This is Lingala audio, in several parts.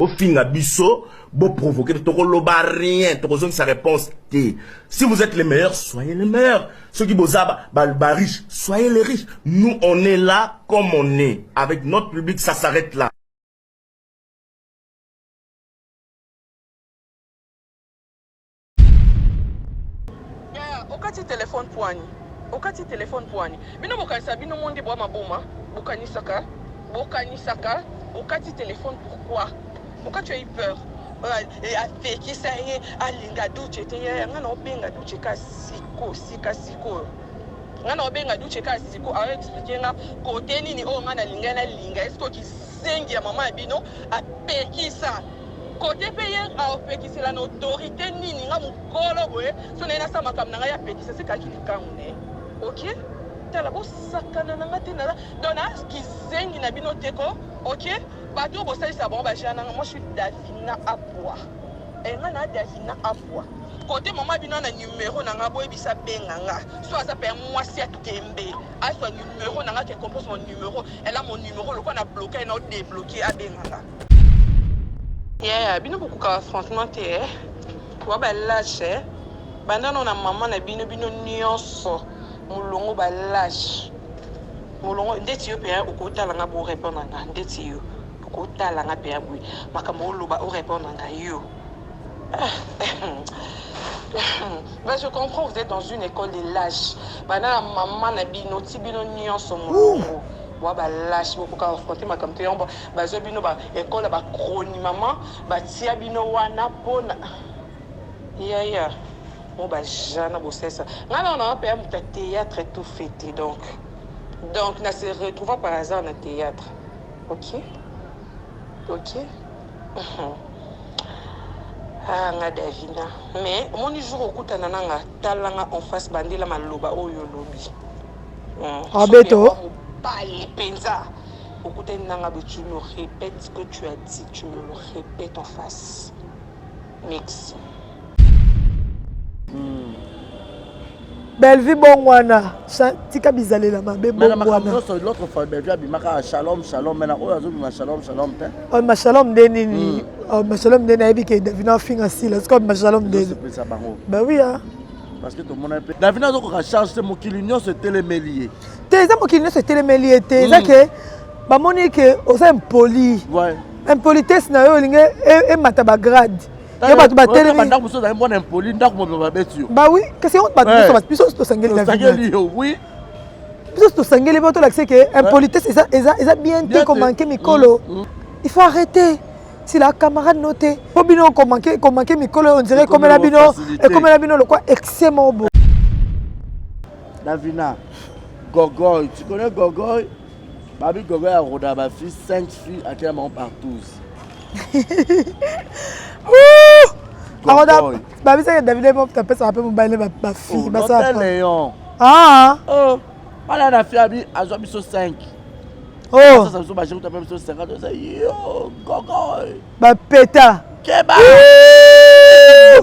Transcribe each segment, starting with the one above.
Au fin abisso, beau provoquer, tokoloba rien, tokozong sa réponse T. Si vous êtes les meilleurs, soyez les meilleurs. Ceux qui bozaba, riches, soyez les riches. Nous, on est là comme on est. Avec notre public, ça s'arrête là. Okati téléphone poigne. Okati téléphone poigne. Bino bokanisa bino monde boa maboma. Bokanisaka. Okati téléphone pourquoi? Pourquoi tu as eu peur? Et a fait qui ça y est, a linga douche te ya ngana obenga douche ka siko. Ngana obenga douche ka siko a expliquer nga côté nini o ngana linga na linga est-ce que qui sengi ya maman bino a peki ça? Côté payé a peki c'est la autorité nini nga mukolo boye so na sa makamna nga ya peki c'est ka kilikangune. OK? Tala bo sakana na matena dona qui sengi na bino teko. OK? Bateau bo ça bon ba jana moi je suis Davina Apua. Et nga na Davina Apua. Côté maman bino na numéro na nga boy bisa benganga. Soit ça paye moi si atembe. A soit numéro na nga qui compose mon numéro. Elle a mon numéro le quoi na bloqué et na débloqué a benganga. Yeah, bino beaucoup ka franchement té. Wa ba lâche. Banda na maman na bino nyonso. Mulongo ba lâche. Mulongo ndeti yo pe okota la nga bo répondre nga ndeti yo. Okota la nga pe abui. Makambo loba o répondre nga yo. Ben, je comprends, vous êtes dans une école de lâche. Banda maman na bino tibino nyonso mulongo. Wa ba lâche beaucoup ka affronter makambo te yomba. Ba zo bino ba école ba kroni maman ba tia bino wana pona. Yeah. Bon bah jana bossessa. Ngana on a payé mon théâtre et tout fêté donc on se retrouve par hasard dans le théâtre. OK? Ah nga Davina. Mais mon jour okutana nanga talanga en face bandila maloba oyo lobi. Ah beto. Bali penza. Okutana nanga tu me répètes ce que tu as dit, tu me le répètes en face. Mix. Belle vie bon wana. Tika bizale la ma be bon wana. L'autre fois belle vie bimaka shalom maintenant o azo bima shalom te. Oh ma shalom denini. Oh ma shalom denini ebi ke Davina finga sila. C'est comme ma shalom denini. Bah oui hein. Parce que tout le monde est Davina zo ko charge mon kilinion se télémélier. T'es ça mon kilinion se télémélier t'es ça que ba moni que o ça impoli. Ouais. Impolitesse na yo linge e mataba grade. Bah oui, qu'est-ce qu'on va plus to sangeli Davina. Oui. Plus to sangeli ba to l'accès que impolitesse ça bien té comme manquer mikolo. Il faut arrêter. Si la camarade noté, faut bien qu'on manquer mikolo on dirait comme la bino et comme la bino le quoi extrêmement beau. Davina Gogoy, tu connais Gogoy? Babi Gogoy a rodé ma fille 5 filles à qui elle m'en partout. Alors, Babi, c'est que David m'a tapé ça un peu mon bail ma fille. Léon. Ah! Oh! Voilà la fille à 5. Oh! Ça me semble que tu as 50. Yo! Gogoy! Bah, péta! Keba!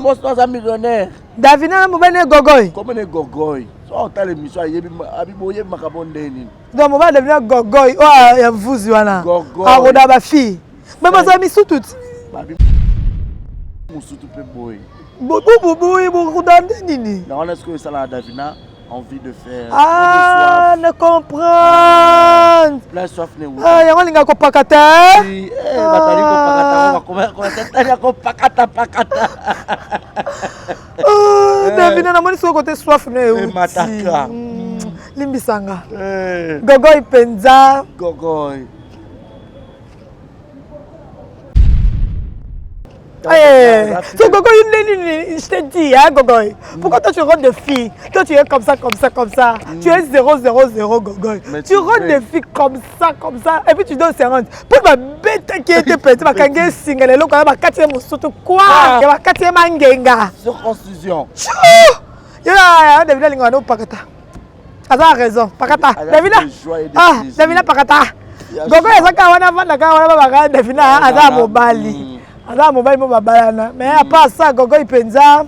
Moi, je suis un millionnaire. David, mon bail Gogoy. Comment est Gogoy? On t'a l'émission, il y a Macabondeni. Donc, mon bail devenir Gogoy. Oh, il y a vous, Yoana. Gogoy. Ah, on a ma fille. Mais moi, j'ai mis sous tout. Non, est-ce que ça la Davina envie de faire? Ah, ne comprendre. La soif n'est pas. Ah, il y a un linga kopakata. Oui, pakata. Oh, Davina na moni so côté soif ne mataka. Limbisanga. Gogoy penza. Gogoy. C'est Gogoy, je t'ai dit, hein, Gogoy. Pourquoi toi tu rentres de filles? Toi tu es comme ça. Tu es 000 Gogoy. Tu rentres de filles comme ça. Et puis tu donnes 50. Pour ma bête qui était petite, ma kangue single, le quoi, ma quatrième surtout quoi? Ma quatrième angenga. Circoncision. Ya, Davina lingano pakata. Asa a raison, pakata. Davina pakata. Gogoy ezaka wana vanda ka wana baba Davina asa mobali. Alors, mobile babalana. Mais à part ça, Gogoy penza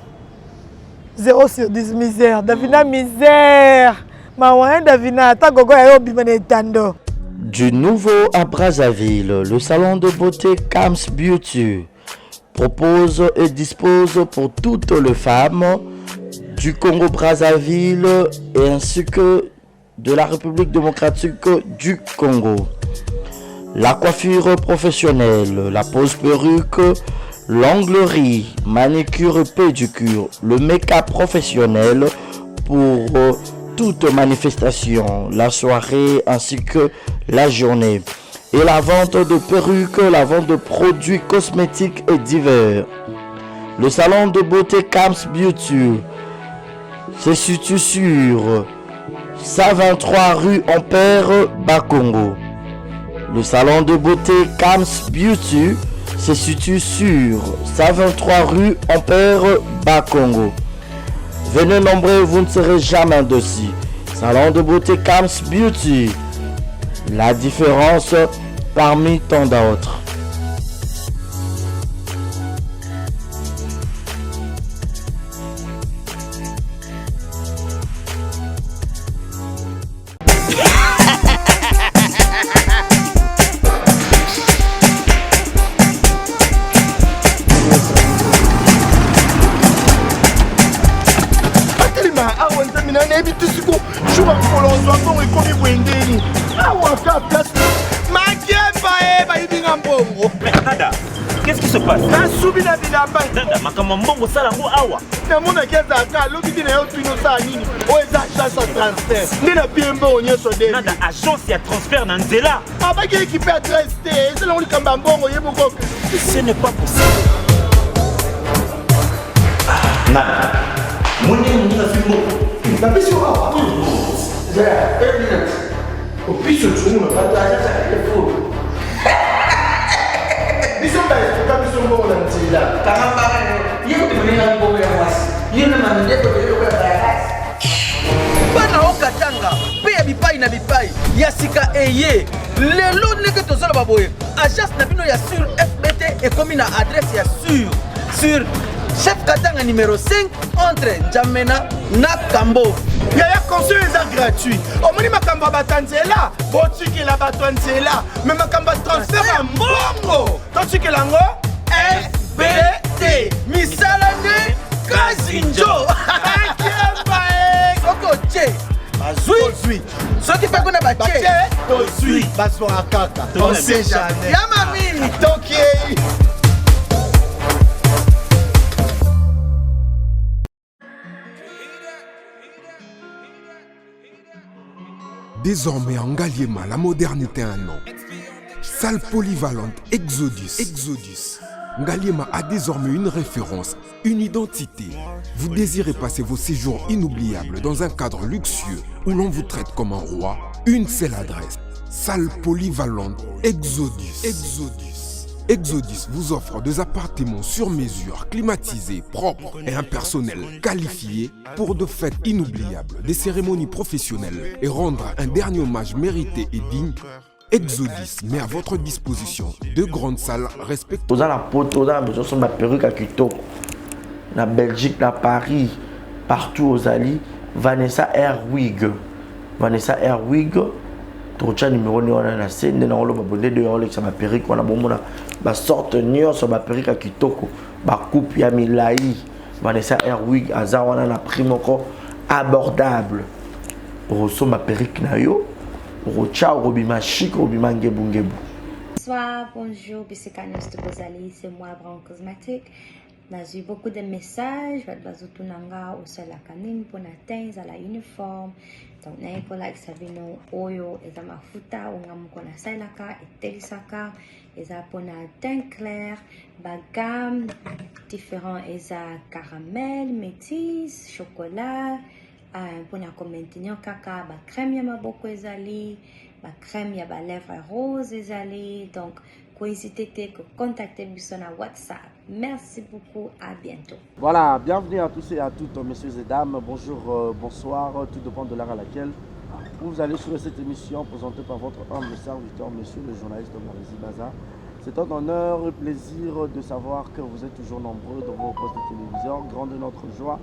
0 sur 10 misère. Davina misère. Ma ouais Davina, ta Gogoy ayo bimane tando. Du nouveau à Brazzaville, le salon de beauté Kams Beauty propose et dispose pour toutes les femmes du Congo-Brazzaville et ainsi que de la République démocratique du Congo. La coiffure professionnelle, la pose perruque, l'onglerie, manicure et pédicure, le make-up professionnel pour toute manifestation, la soirée ainsi que la journée. Et la vente de perruques, la vente de produits cosmétiques et divers. Le salon de beauté Kams Beauty se situe sur 123 rue Ampère Bakongo. Le salon de beauté Kams Beauty se situe sur 123 rue Ampère Bakongo. Venez nombreux, vous ne serez jamais dessus. Salon de beauté Kams Beauty. La différence parmi tant d'autres. Nada, qu'est-ce qui se passe? Nada, makamambongo salango awa. Nada, agence ya transfert na nzela. Ce n'est pas possible. Nada. Bana okatanga pe ya bipai na bipai ya sika eye lelo ndenge tozala baboye agence na bino ya sur FBT ekomi na adresse ya sur chef Katanga numéro 5 entre Njamena na Kambo. Yaya conseil est gratuit. Omoni makamba batanzela, botiki la batanzela, mais makamba transfert à mbongo. Totiki lango FBT. Misalane Kazinjo. Koko che. Bazui. Ce qui fait qu'on a baché. Tozui. Baso akaka. On sait jamais. Yamami. Tokiei. Désormais en Ngaliema, la modernité a un nom. Salle polyvalente Exodus. Ngaliema a désormais une référence, une identité. Vous désirez passer vos séjours inoubliables dans un cadre luxueux où l'on vous traite comme un roi? Une seule adresse. Salle polyvalente Exodus. Exodus vous offre des appartements sur mesure, climatisés, propres et un personnel qualifié pour de fêtes inoubliables, des cérémonies professionnelles et rendre un dernier hommage mérité et digne. Exodus met à votre disposition deux grandes salles respectueuses. Dans la poto, dans la perruque à Kitoko, na Belgique, na Paris, partout aux alliés, Vanessa Airwig. Tocha numéro ni wana na scène na olo babonde de olo ça ma perruque wana bomona ba sorte nyo sur ma perruque à Kitoko ba coupe ya milai Vanessa Airwig aza wana na prix moko abordable roso ma perruque na yo rocha robima chic robima ngebu. Bonsoir, bonjour, Bissekanos de Bozali, c'est moi Brown Cosmétique. J'ai eu beaucoup de messages, Bazutunanga au sol la canine pour atteindre à la uniforme. Donc, n'a pas like Sabino Oyo et à ma futa, on a mon salaka et telisaka, et à pona teint clair, bagam, différents et à caramel, métis, chocolat, pour na maintenir caca, ba crème yama beaucoup ezali, ba crème yaba lèvres rose ezali, donc, n'hésitez pas à contacter sur WhatsApp. Merci beaucoup, à bientôt. Voilà, bienvenue à tous et à toutes, messieurs et dames. Bonjour, bonsoir, tout dépend de l'heure à laquelle vous allez suivre cette émission présentée par votre humble serviteur, monsieur le journaliste Marizi Baza. C'est un honneur et plaisir de savoir que vous êtes toujours nombreux dans vos postes de télévision. Grande notre joie.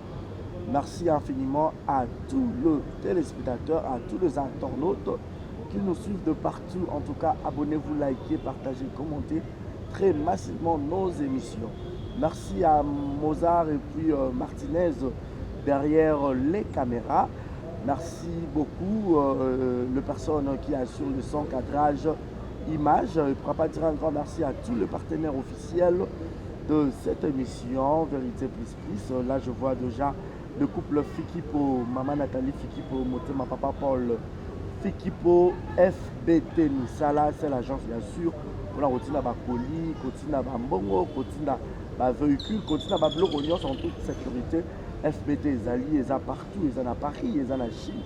Merci infiniment à tous les téléspectateurs, à tous les internautes qui nous suivent de partout. En tout cas, abonnez-vous, likez, partagez, commentez très massivement nos émissions. Merci à Mozart et puis Martinez derrière les caméras. Merci beaucoup les personnes qui assurent le son, cadrage, image. Je ne pourrais pas dire un grand merci à tous les partenaires officiels de cette émission Vérité Plus Plus. Là, je vois déjà le couple Fikipo, maman Nathalie Fikipo, Motema papa Paul Fikipo, FBT Misala, c'est l'agence bien sûr. On a routine à colis, routine à mbongo, routine à véhicule, routine à bloc en toute sécurité. FBT Zali, ils sont partout, ils sont à Paris, ils sont à Chine,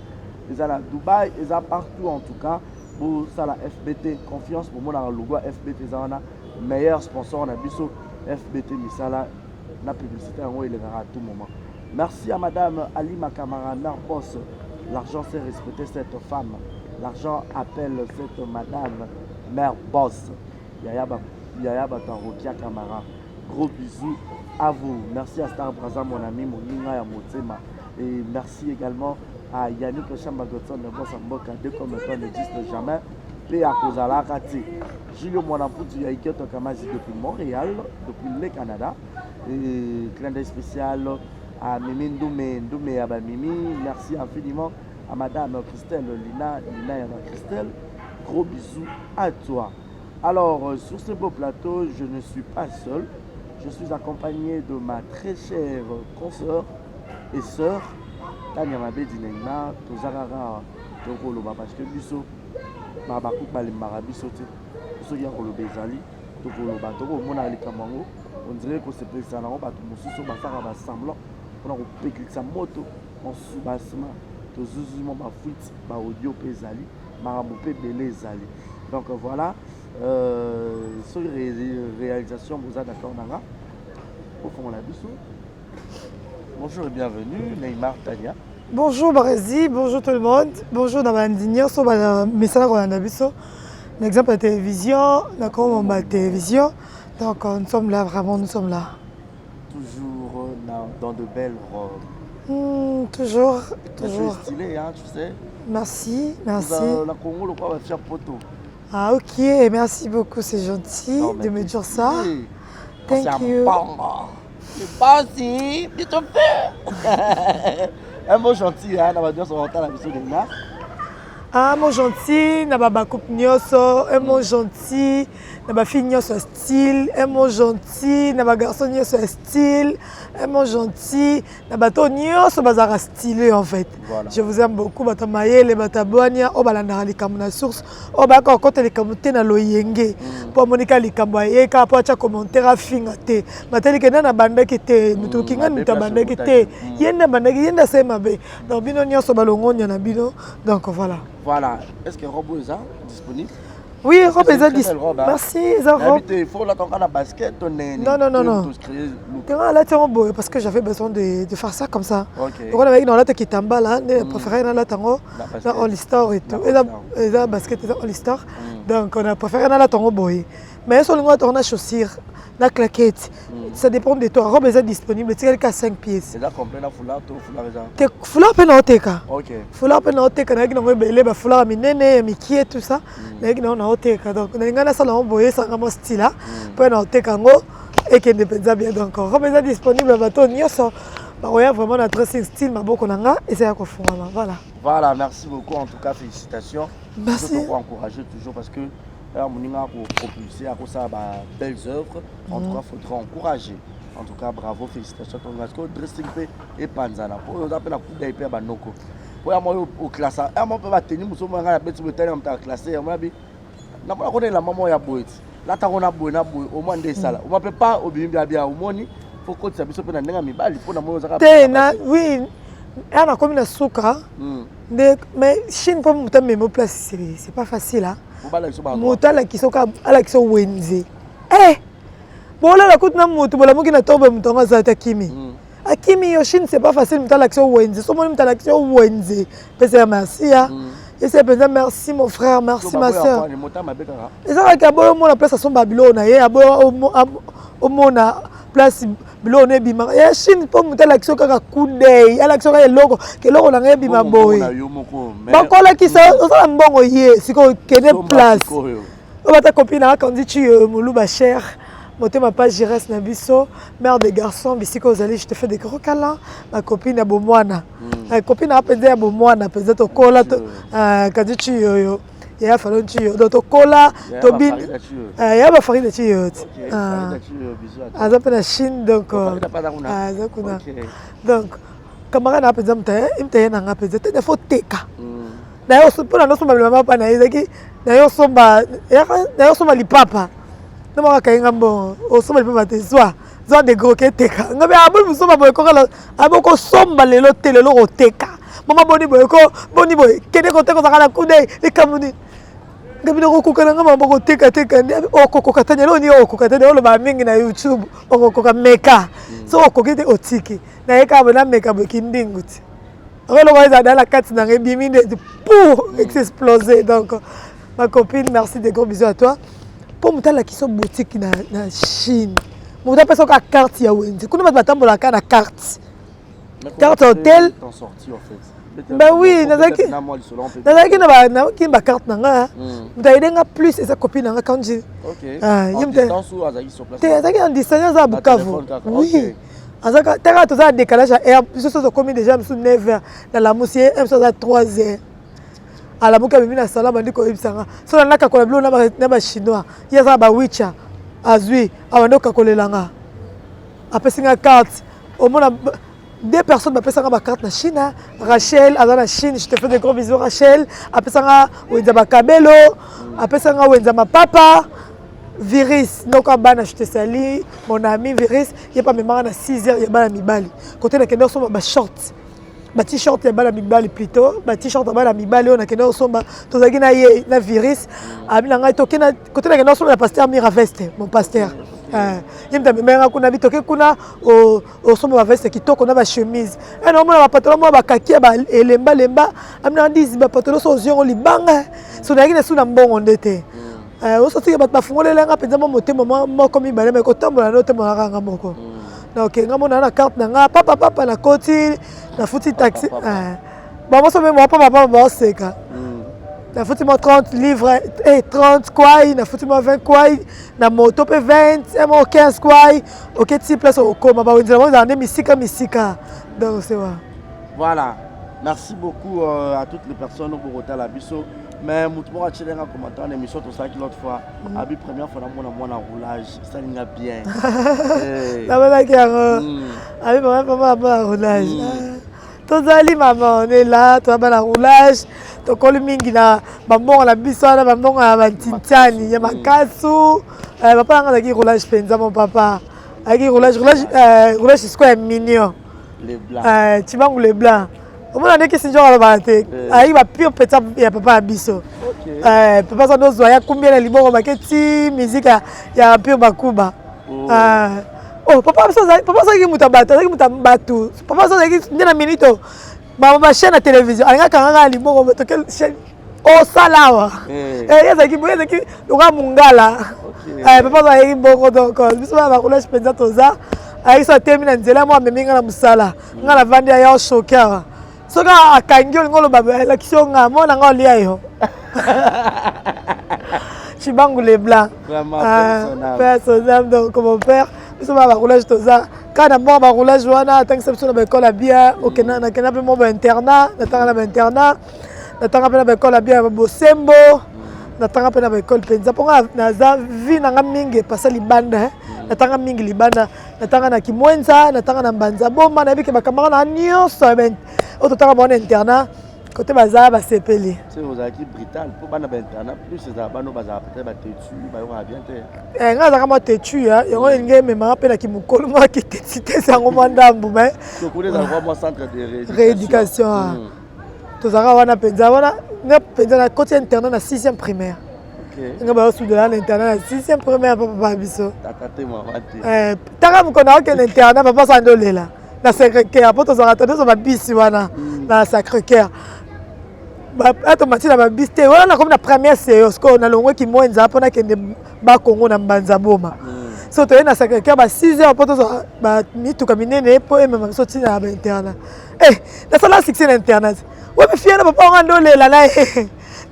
ils sont à Dubaï, ils sont partout en tout cas. Pour ça la FBT, confiance pour moi dans le logo FBT Zana, meilleur sponsor on a biso FBT Misala, la publicité il est à tout moment. Merci à Madame Ali Makamara, mère boss. L'argent sait respecter cette femme. L'argent appelle cette madame mère boss. Yaya Batarokia Kamara. Gros bisous à vous. Merci à Star Braza, mon ami, mon Ninga et Motema. Et merci également à Yannick Chambagotson, le boss en Boka, deux commettants n'existent jamais. Et à Kozala Rati. Julio Monapoutu Yaïketo Kamazi depuis Montréal, depuis le Canada. Et clin d'œil spécial à Mimi Ndoumé à Mimi. Merci infiniment à Madame Christelle Lina et Christelle. Gros bisous à toi. Alors, sur ce beau plateau, je ne suis pas seul. Je suis accompagné de ma très chère consoeur et sœur, Tania Mabedi Neina, Tozarara, Tokoloba, parce que Bisso, Mabakou Balimara Bisso, Soya Kolobe Zali, Tokoloba, Toko Mona Likamango, on dirait que c'est président, on va tout le monde, on va semblant, on a pété sa moto en sous-bassement, Tozuzuma, ma fuite, ma audio Zali, Marabopé Belé Zali. Donc voilà. Sur les réalisations, vous êtes d'accord, Nanga. Au fond, on a vu ça. Bonjour et bienvenue, Neymar Tania. Bonjour, Barézi, bonjour tout le monde. Bonjour, Nabandigno, sur le message qu'on a vu ça. L'exemple de la télévision, d'accord, la télévision. Donc, nous sommes là, vraiment, nous sommes là. Toujours dans de belles robes. Toujours. Tu es stylé, hein, tu sais. Merci, merci. La Congo, le quoi va faire poteau. Ah ok, merci beaucoup, c'est gentil de me dire ça. Oui. Thank you. C'est pas si, tu te fais. Un mot gentil, hein, on va dire sur la mission de là. Un mot gentil, na baba coupe nyoso, un mot gentil, na ba fille nyoso style, un mot gentil, na ba garçon nyoso style, un mot gentil, na ba to nyoso bazara stylé en fait. Voilà. Je vous aime beaucoup, bata mayele, bata boania, o balanda likambo na source, o ba ko kote likambo te na loyenge. Po monika likambo ayeka po acha commentaire finga te. Mateli ke na bandaki te, mutu kinga mutu bandaki te. Yenda bandaki yenda sema be. Donc bino nyoso balongonya na bino. Donc voilà. Voilà. Est-ce que Robo est disponible? Oui, Rob est disponible. Merci, Rob. Il faut l'attendre à la basket. Non. Là, c'est bon parce que j'avais besoin de faire ça comme ça. Ok. Donc, on avait dans la tête qui tombe là, on préférait dans la tango, dans All-Star et tout. Et la basket dans All-Star. Donc, on a préféré dans la tango boy. Mais sur le moment, on a chaussures, la claquette. Ça dépend de toi. Robe est disponible. Tu as 5 pièces. C'est là complet la foulard, tout foulard déjà. Foulard peut n'être qu'à. Ok. Foulard peut n'être qu'à. N'importe quoi belé, bah foulard minene, mikie tout ça. N'importe n'être qu'à. Donc, n'importe ça là on boye ça comme style là. Peut n'être qu'à ngo et qui ne peut pas bien donc. Robe est disponible. Bateau nyoso. Bah ouais vraiment notre dressing style ma beaucoup nanga et c'est à quoi fond voilà. Voilà, merci beaucoup en tout cas félicitations. Merci. Je peux encourager toujours parce que Moninga pour propulser à cause de belles œuvres. En tout cas, il faudra encourager. En tout cas, bravo, félicitations. Parce que le dressing et Panzana. Pour nous appeler la coupe d'Aïpé à Banoko. Pour moi, au classage, moi, je peux tenir mon somme à la bête sur le terrain, on classé. On m'a dit, la maman est boîte. Là, tu as boîte, au moins des salles. On ne peut pas obéir bien au monde. Il faut que tu aies besoin de mi bali pour la oui. Elle a comme une souka. Mais Chine, pour me mettre en place, c'est pas facile. Moto ala kisoka ala kiso wenze bola la kutna moto bola moki na toba mutonga za takimi akimi Yoshine c'est pas facile moto ala kiso wenze so moni moto ala kiso wenze pesa merci et c'est bien merci mon frère merci ma sœur et ça ka boyo mona place son babylone ye aboyo o mona place bilo ne bima ya Chine po mutala kiso kaka kudei ala kiso ka eloko keloko na ngebi maboy bakola kisa osala mbongo ye siko kene place obata copine a quand tu muluba cher monter ma page Jires Nabiso mère de garçons bisiko ozali je te fais des gros câlins ma copine ya bomwana ma copine a pendé ya bomwana peut-être okola quand tu yo ya falon tu yo to kola to bin ya ba farine tu yo aza pe na Chine donc aza kuna donc camarade a pendé mte na nga pendé te faut teka na yo pour na somba mama pa na ezaki na yo somba lipapa na mwa kainga mbo o somba lipapa te soa zo de gros ke teka ngabe abul somba boy ko kala aboko somba lelo te lelo ko teka mama boni boy kede ko teka zakala kude ikamuni ngabe no ko kana ngama boko teka ndi o ko katanya lo ni o ko katanya lo ba mingi na YouTube o ko ka meka so o ko kete otiki na eka bona meka bo kindinguti alors le voyage dans la carte n'a rien bien mis pour exploser donc ma copine merci de gros bisous à toi pour monter la qui sont boutique na Chine monter pas sur la carte ya wendi kuna batambo la carte hôtel t'en sorti en fait bah oui nazaki na carte nanga mutaidenga plus et sa copine nanga quand je en distance ou azaki sur place t'es en distance à Bukavu oui azaka tera to za décalage à air plus ça comme déjà sous 9h dans la moussière m ça 3h à la muka bimina sala bandi ko ibsanga so na ka kola bilo na ba chinois ya za ba wicha azui awando ka kolelanga apesinga carte au moins deux personnes bapesanga ba carte na Chine Rachel azana Chine je te fais des gros bisous Rachel apesanga wenza ba kabelo apesanga wenza ma papa Viris, donc je te salue, mon ami Viris, il n'y a pas même à 6h, il y a pas mibali. Côté de Kenya, on a short. Ma t-shirt, il y a pas mibali plutôt. Ma t-shirt, il y a mibali, on a Kenya, on a na Viris. Côté de Kenya, on a pasteur Miraveste, mon pasteur. Il y a des gens qui ont habité kuna au sommet de veste qui toque on a ma chemise. Et non, on a pantalon, on a kaki, et lemba. On dit que pantalon sont aux yeux, on les bang. So na gina suna mbongo ndete. Ososi ya bato bafungolelenga penza motema moko mibale me kotambola no tema ranga moko. Na ok ngamo na carte na nga papa na koti na futi taxi. Ba mo so me mo papa ba seka. Na futi mo 30 livres 30 kwai na futi mo 20 kwai na moto pe 20 et mo 15 kwai. Ok ti place au koma ba wenza mo na misika. Donc c'est voilà. Merci beaucoup à toutes les personnes pour Hotel Abisso. Mais Moutmoura a tiré un commentaire en émission tout ça qui l'autre fois. Abi première fois dans mon roulage, ça n'a bien. La voilà qui a Abi première roulage. Tozali maman, on est là, toi ba roulage. To koli mingi na bambonga la biso na bambonga ba tintani ya makasu. Papa nga ki roulage penza mon papa. Aki roulage c'est quoi mignon. Les blancs. Tibangu les blancs. On a dit que c'est genre la il va pire petit ya papa biso. Papa ça doit ya combien les liboro maketi musique ya pire bakuba. Oh papa ça qui mutabata papa ça qui ndena minito ba chaîne à télévision anga kanga liboro to quelle chaîne oh salawa yeza ki loka mungala papa ça qui boko donc biso ba kula penza toza ai ça termine nzela moi meminga na musala ngala vandi ya choka soka akangi ngolo baba la kisonga mona ngolia yo Chibangu les blancs vraiment personnel donc mon père biso ba roulage toza kana mo ba roulage wana tant que ça na école bien okena na kana pe mo ba internat na tanga na internat na tanga pe na école bien bosembo na tanga pe na école penza ponga na za vi na mingi pasa libanda na tanga mingi libanda na tanga na kimwenza na tanga na mbanza bomba na bike bakamara na nyonso auto tanga bon internat côté baza ba sepeli c'est aux acquis brutal pour bana ba internat plus c'est ça bano baza peut-être ba tetu ba yo bien te nga za kama tetu ya yango ngé mema pe na kimukolo mo ki tetite sango mandambu mais to kule za kwa centre de rééducation to zaka wana penza wana nga penza na côté internat na 6e primaire nga ba sous de la internat na 6e primaire papa biso tatate maman taka mukona ke internat papa sandolela na Sacré-Cœur pour to zaka to ba bisi wana na Sacré-Cœur ato matina ba biste wana na comme na première séance ko na longo ki mwenza pona kende ba Congo na mbanza boma so to na Sacré-Cœur ba 6h poto ba mituka minene po e mama so tina ba internet na sala succès na internet we me fier na papa ngando lela na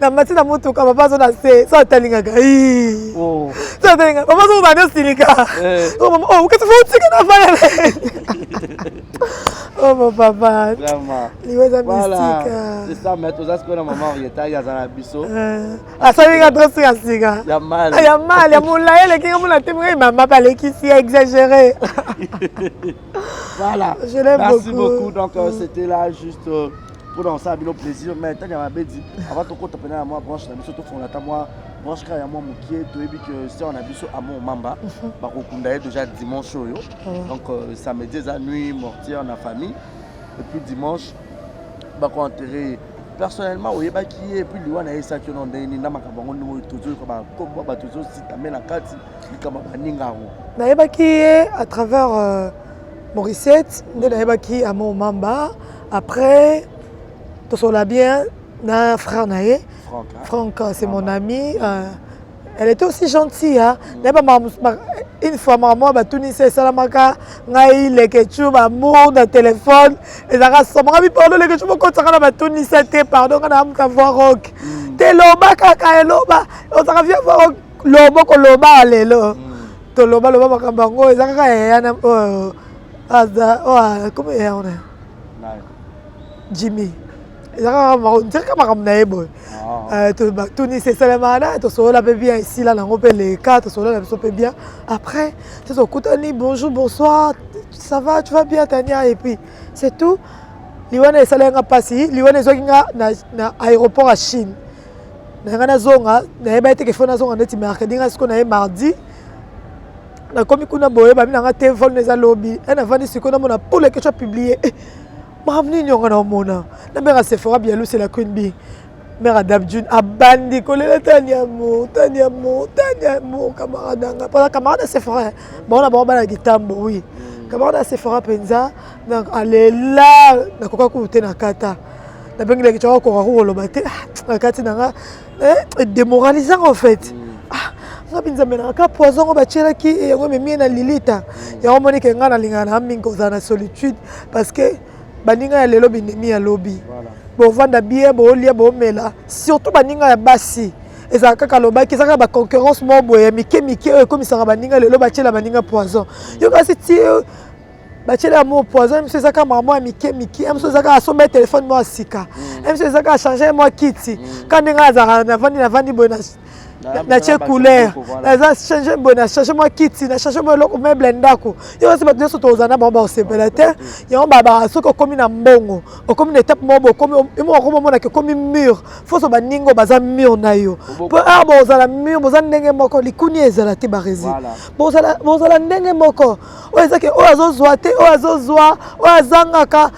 na matina mutuka papa so na se so talinga ga so talinga papa so na silika mama qu'est-ce que vous faites na fala mon papa vraiment liweza voilà mystique c'est ça mais tout ça ce que la maman orienta ya za na biso asalinga dresse ya singa ya mal ya mula ele kinga mula temwe mama balé qui si exagéré voilà je l'aime merci beaucoup. beaucoup donc c'était là juste pour danser à nos plaisir mais tant y a dit avant de compter à moi branche la biso to fond la moi branche ka ya moi mukie to ebi que c'est on a biso à mon mamba ba kokunda déjà dimanche yo donc samedi à nuit mortière en famille et puis dimanche ba ko enterrer personnellement oyeba qui et puis liwa na esa ki on ndeni na makabango no toujours ko ba ko ba toujours si tamena kati likama baninga ro nayeba ki à travers Morissette nde nayeba ki à mon mamba après tout cela bien na frère nae Franck c'est mon ami elle était aussi gentille hein une fois maman ba tunise salamaka ngai lekechu ba mot de téléphone et ça somra bi pardon lekechu ko tsaka na ba tunise te pardon kana amka voir rock te loba kaka eloba on ça vient voir lobo ko loba lelo to loba makambango eza kaka ya na comment est on Jimmy on dirait que makambo na yebo Tunis salamana to sola pe bien ici là nango pe les quatre sola na so pe bien après c'est au kutani bonjour bonsoir ça va tu vas bien Tania et puis c'est tout liwana esalenga pasi liwana zokinga na aéroport à Chine na zonga na yeba ete ke fona zonga neti mercredi nga siko na mardi na komi kuna boye ba mina nga téléphone les lobby na vandi siko na mona pour les que tu as publié Mamni nyonga na mona na mera Sephora bien c'est la Queen Bee mera Dabjun abandi kolela Tania mo camarade nga pas camarade Sephora bon na ba gitambo oui camarade Sephora penza donc aller là na koka kuté na kata na bengile kicho ko ko lo bate na kati na démoralisant en fait nga binza mena ka poison ba tchela ki yango memi na lilita ya omoni ke nga na lingana mingo za na solitude parce que baninga ya lelo binemi ya lobby bo vanda bien bo lia bo mela surtout baninga ya basi eza kaka lobaki eza ba concurrence mo boye mike comme ça baninga lelo bachela baninga poison yo kasi ti bachela mo poison monsieur zaka maman mike monsieur zaka asomba téléphone mo asika monsieur zaka changer mo kiti quand ninga za na vandi bo na che couleur na changer bo na changer mo kiti na changer mo loko meuble ndako yo se bato soto ozana ba separateur yo baba soko komi na mbongo okomi na étape mo bo komi mo ko mo na ke komi mur foso baningo baza mur na yo po arbo ozala mur boza ndenge moko likuni ezala te barezi bozala ndenge moko o ezake o azozwa te o azozwa o azangaka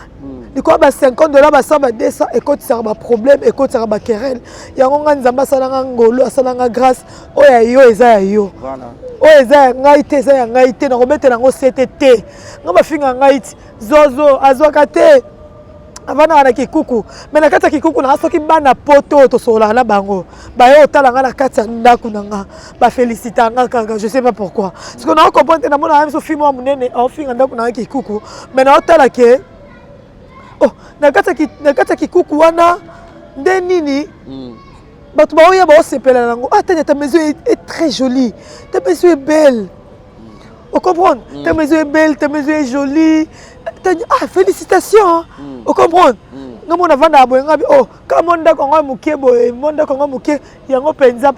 Diko ba $50 ba 100 ba 200 écoute ça ba problème écoute ça ba querelle yango nga nzamba salanga ngolo salanga grâce oya yo eza yo voilà oya eza ngai te eza ngai te na kometela ngo CTT ngamba finga ngai zozo azwaka te avana na kikuku mais na kata kikuku na soki bana poto to sola na bango ba yo talanga na kata ndaku nanga ba féliciter nga kaka je sais pas pourquoi parce que na comprendre na mona même so fimo munene au finga ndaku na kikuku mais na otala ke oh nakata kikuku wana nde nini bato baoya baosepela nango Tania ta maison est très jolie ta maison est belle on comprend ta maison est belle ta maison est jolie Tania félicitations on comprend nga mona vanda boye ngabi oh ka monda ko nga mukie boye monda ko nga mukie yango penza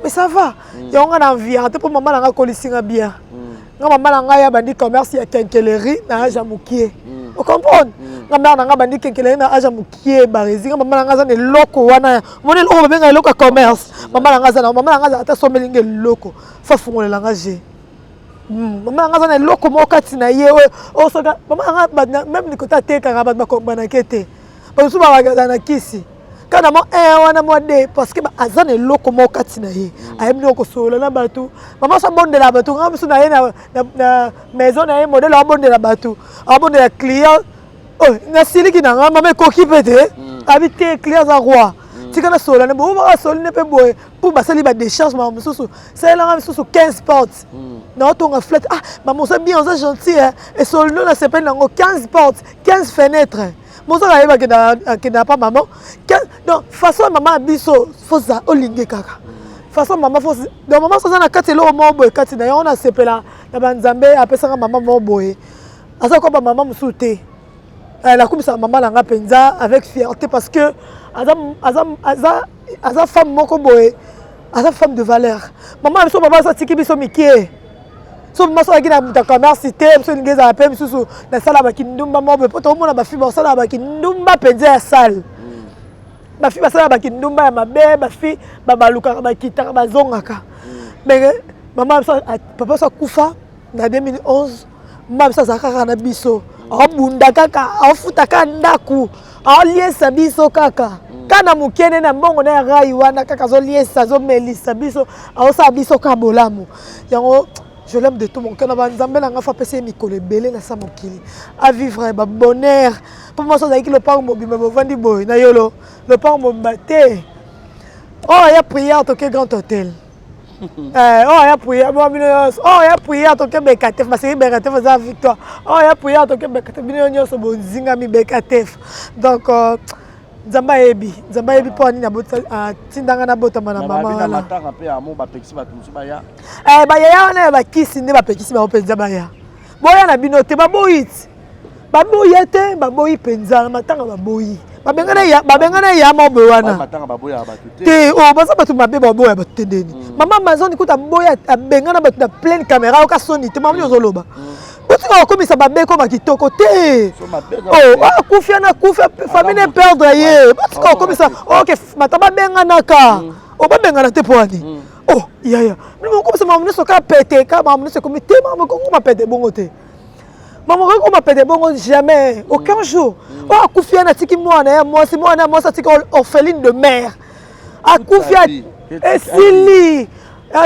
mais ça va yango na envie te pour maman nga kolisinga bien nga maman nga ya bandi commerce ya kenkeleri na aja mukie on comprend nga mère nga bandi kenkeleri na aja mukie barezi nga maman nga za ne loko wana moni loko benga loko commerce maman nga za ata somelinge loko fa fungolela nga je maman nga za ne loko mokati na ye o soka maman nga même ni kota te ka ba kombana kete ba su ba ga na kisi kana mo wana mo de parce que aza ne loko mokati na ye ayemni ko solo na batu maman sa bonde la batu nga biso na ye na maison na ye modèle a bonde la batu a bonde la client oh na siliki na nga maman ko kipete habiter client za roi tika na solane bo ba soline pe boy pour basali ba décharge ma mususu ça là mususu 15 portes na to nga flat ah maman ça bien ça gentil hein et solino na sepel nango 15 portes 15 fenêtres moza ka yeba que na pas maman donc façon maman biso faut ça olinge kaka façon maman faut donc maman ça na kati lo mo boy kati na on a sepela na banzambe apesa maman mo boy asa ko ba maman musuté la coupe sa maman langa penza avec fierté parce que aza femme moko boye aza femme de valeur maman biso papa sa tiki biso mikie so maman so akina muta commerce cité biso ngeza ape biso na sala ba kindumba mo boye poto mona ba fi ba sala ba kindumba penza ya salle ba fi ba sala ba kindumba ya mabe ba fi ba baluka ba kitaka ba zongaka mais maman so papa so kufa na 2011 maman so zakaka na biso abunda kaka afuta ka ndaku aliesa biso kaka kana mukene na mbongo na rai wana kaka zo liesa zo melisa biso aosa biso ka bolamu yango je l'aime de tout mon cœur na banzambe na nga fa pese mikolo belé na sa mokili à vivre ba bonheur pour moi ça zaki le parc mobile me vandi boy na yolo le parc mobate oh ya prière to ke grand hôtel oh ya prière oh ya prière to ke bekatef masiri bekatef za victoire oh ya prière to ke bekatef bino nyonso bonzinga mi bekatef donc Nzamba ebi po ani na bota tindanga na bota mana mama na matanga pe amo ba pekisi ba tumsu ba ya ba ya na ba kisi ne ba pekisi ba openza ba ya boya na bino te ba boyit ba boyete ba boyi penza na matanga ba boyi ba bengana ya mo be wana matanga ba boya ba tute te o ba sa ba tu mabe ba boya ba tendeni mama mazoni kuta boya bengana ba na pleine caméra o ka soni te mama nyozoloba Otika okomisa babeko bakitoko te. Oh, akufia na kufia famille perdre ye. Otika okomisa OK mataba benga naka. Oba na te poani. Oh, ya. Mimi komisa mamuno soka pété ka mamuno se komite mamuno ko ma pété bongo te. Mamuno ko ma pété bongo jamais, aucun jour. Oh, akufia na tiki mwana ya moi sa tiki orpheline de mère. Akufia esili.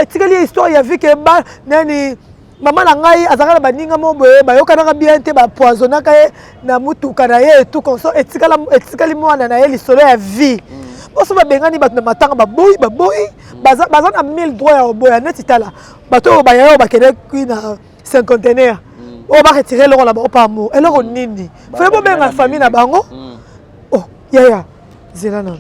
Tikali histoire ya vie que ba nani maman na ngai azaka ba ninga mo boye ba yokana bien te ba poisonnaka ye na mutuka na ye tout comme ça etikali mwana na ye lisolo ya vie boso ba bengani ba matanga ba boyi baza na 1000 droits ya boya neti tala bato ba yayo ba kene ku na 50 o ba retirer le là-bas pas amour et le nini faut bo benga famille na bango oh ya zela na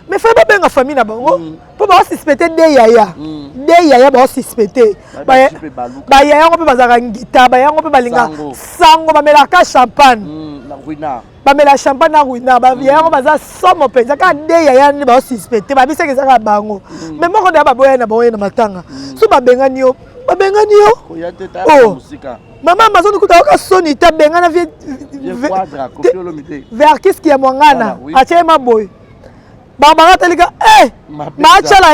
mais faut pas benga famille na bango pour ba suspecter de yaya ba suspecter ba yaya ngo pe bazaka ngita ba yango pe balinga sango ba melaka champagne na ruina ba mela champagne na ruina ba yango baza somo penza ka de yaya ni ba suspecter ba biseke zaka bango mais moko na ba boya na matanga so ba benga niyo oh maman mazoni kuta ka soni ta benga na vie quadra kopiolo mite vers qu'est-ce qui est mwangana atie maboy Baba telika machala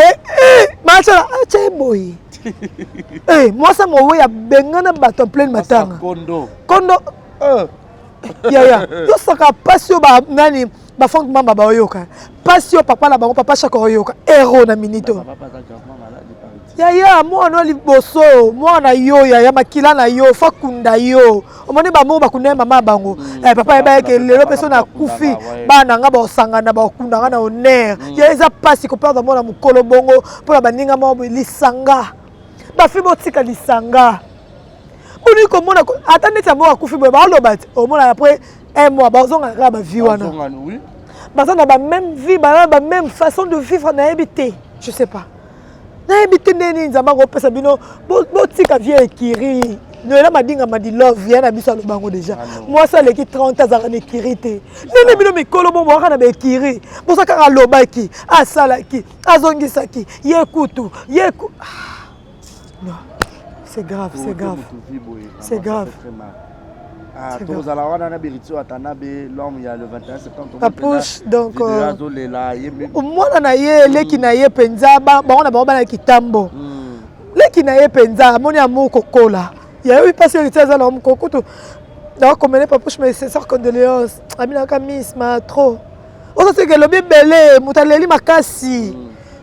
machala ache boy moi ça mo ya bengana bato plein matanga kondo ya yo saka pasio ba nani ba fondement baba oyoka pasio papa la bango papa chako oyoka héros na minito ya mwana liboso mwana yo ya makila na yo fakunda yo omoni ba mo ba kunema mama bango papa eba ke lelo peso na kufi bana nga ba sangana ba kunda nga na honneur ya eza pasi ko perdre mona mukolo bongo pour ba ninga mo lisanga ba fibo tika lisanga boni ko mona atande ta mo akufi ba loba o mona après un mois ba zonga ka ba vie wana ba na ba même vie ba même façon de vivre na habité je sais pas na habité neni nzamba ko pesa bino bo tika vie ekiri Noël m'a dit que m'a love vient à biso le bango déjà. Moi ça les qui 30 ans à l'équité. Nene bino mi kolobo mo kana be kiri. Bo ça ka loba ki, asala ki, azongisa ki, yekutu, yeku. Non. C'est grave. C'est grave. Ah, tous à la wana na birito atana be l'homme il y a le 21 septembre. Approche donc moi na ye leki na ye penza ba on a ba na kitambo. Leki na ye penza moni amu kokola. Il y a eu passé le 16 ans l'homme kokoto. Donc comme elle pas push mais c'est ça condoléances. Amina kamis ma trop. On sait que le bébé mutaleli makasi.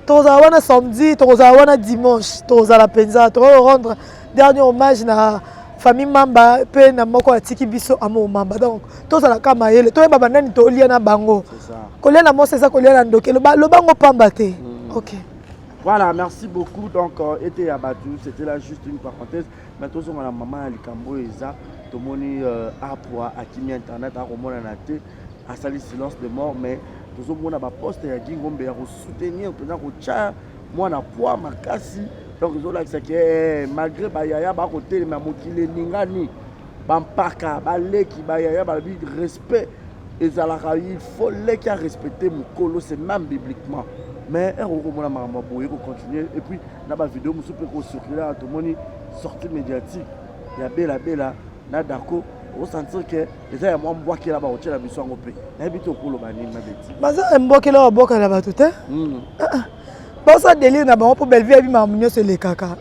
Toza wana samedi, toza wana dimanche, toza la penza, to rendre dernier hommage na famille mamba pe na moko atiki biso amo mamba donc to sala kama yele to yeba bandani to lia na bango c'est ça kolia na mosa ça kolia na ndoke lo bango pamba te OK voilà merci beaucoup donc était abattu c'était là juste une parenthèse maintenant on a la maman Likambo eza tomoni apwa akimi internet a romona na te a sali silence de mort mais tous on a ba poste ya Gingombe ya soutenir pena ko cha moi na poa makasi donc ils ont là que malgré ba yaya ba côté mais mokile ningani ba mpaka ba leki ba yaya ba bi respect ezalaka il faut les qui a respecter mukolo c'est même bibliquement mais on a marama boye ko continuer et puis na ba vidéo musu pe ko circuler à tout moni sortie médiatique ya bela na dako au sentir que les gens moi bois qui là ba hotel la biso ngopé na bito ko lo bani na beti baza mboka la boka la batute ça délire na bango pour Belleville abi mamunyo se le kaka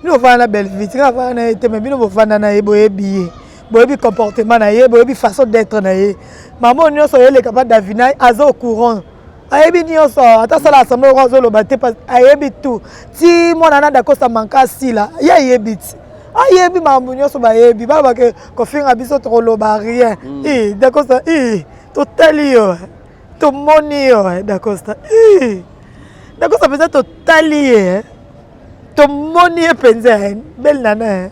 nous va na Belleville tika va na été mais bino bofanda na yebo yebi boyebi comportement na ye boyebi façon d'être na ye maman nyo so yele capable davina azo au courant ayebi nyonso ata sala assemblée ozo lo baté pas ayebi tout ti mwana na dakosta manka sila ya yebi ayebi mamunyo nyonso ba yebi ba ke ko finga biso to lo ba rien dakosta totali yo to moni yo dakosta d'accord, ça faisait totalement ton moni est pensé belle nana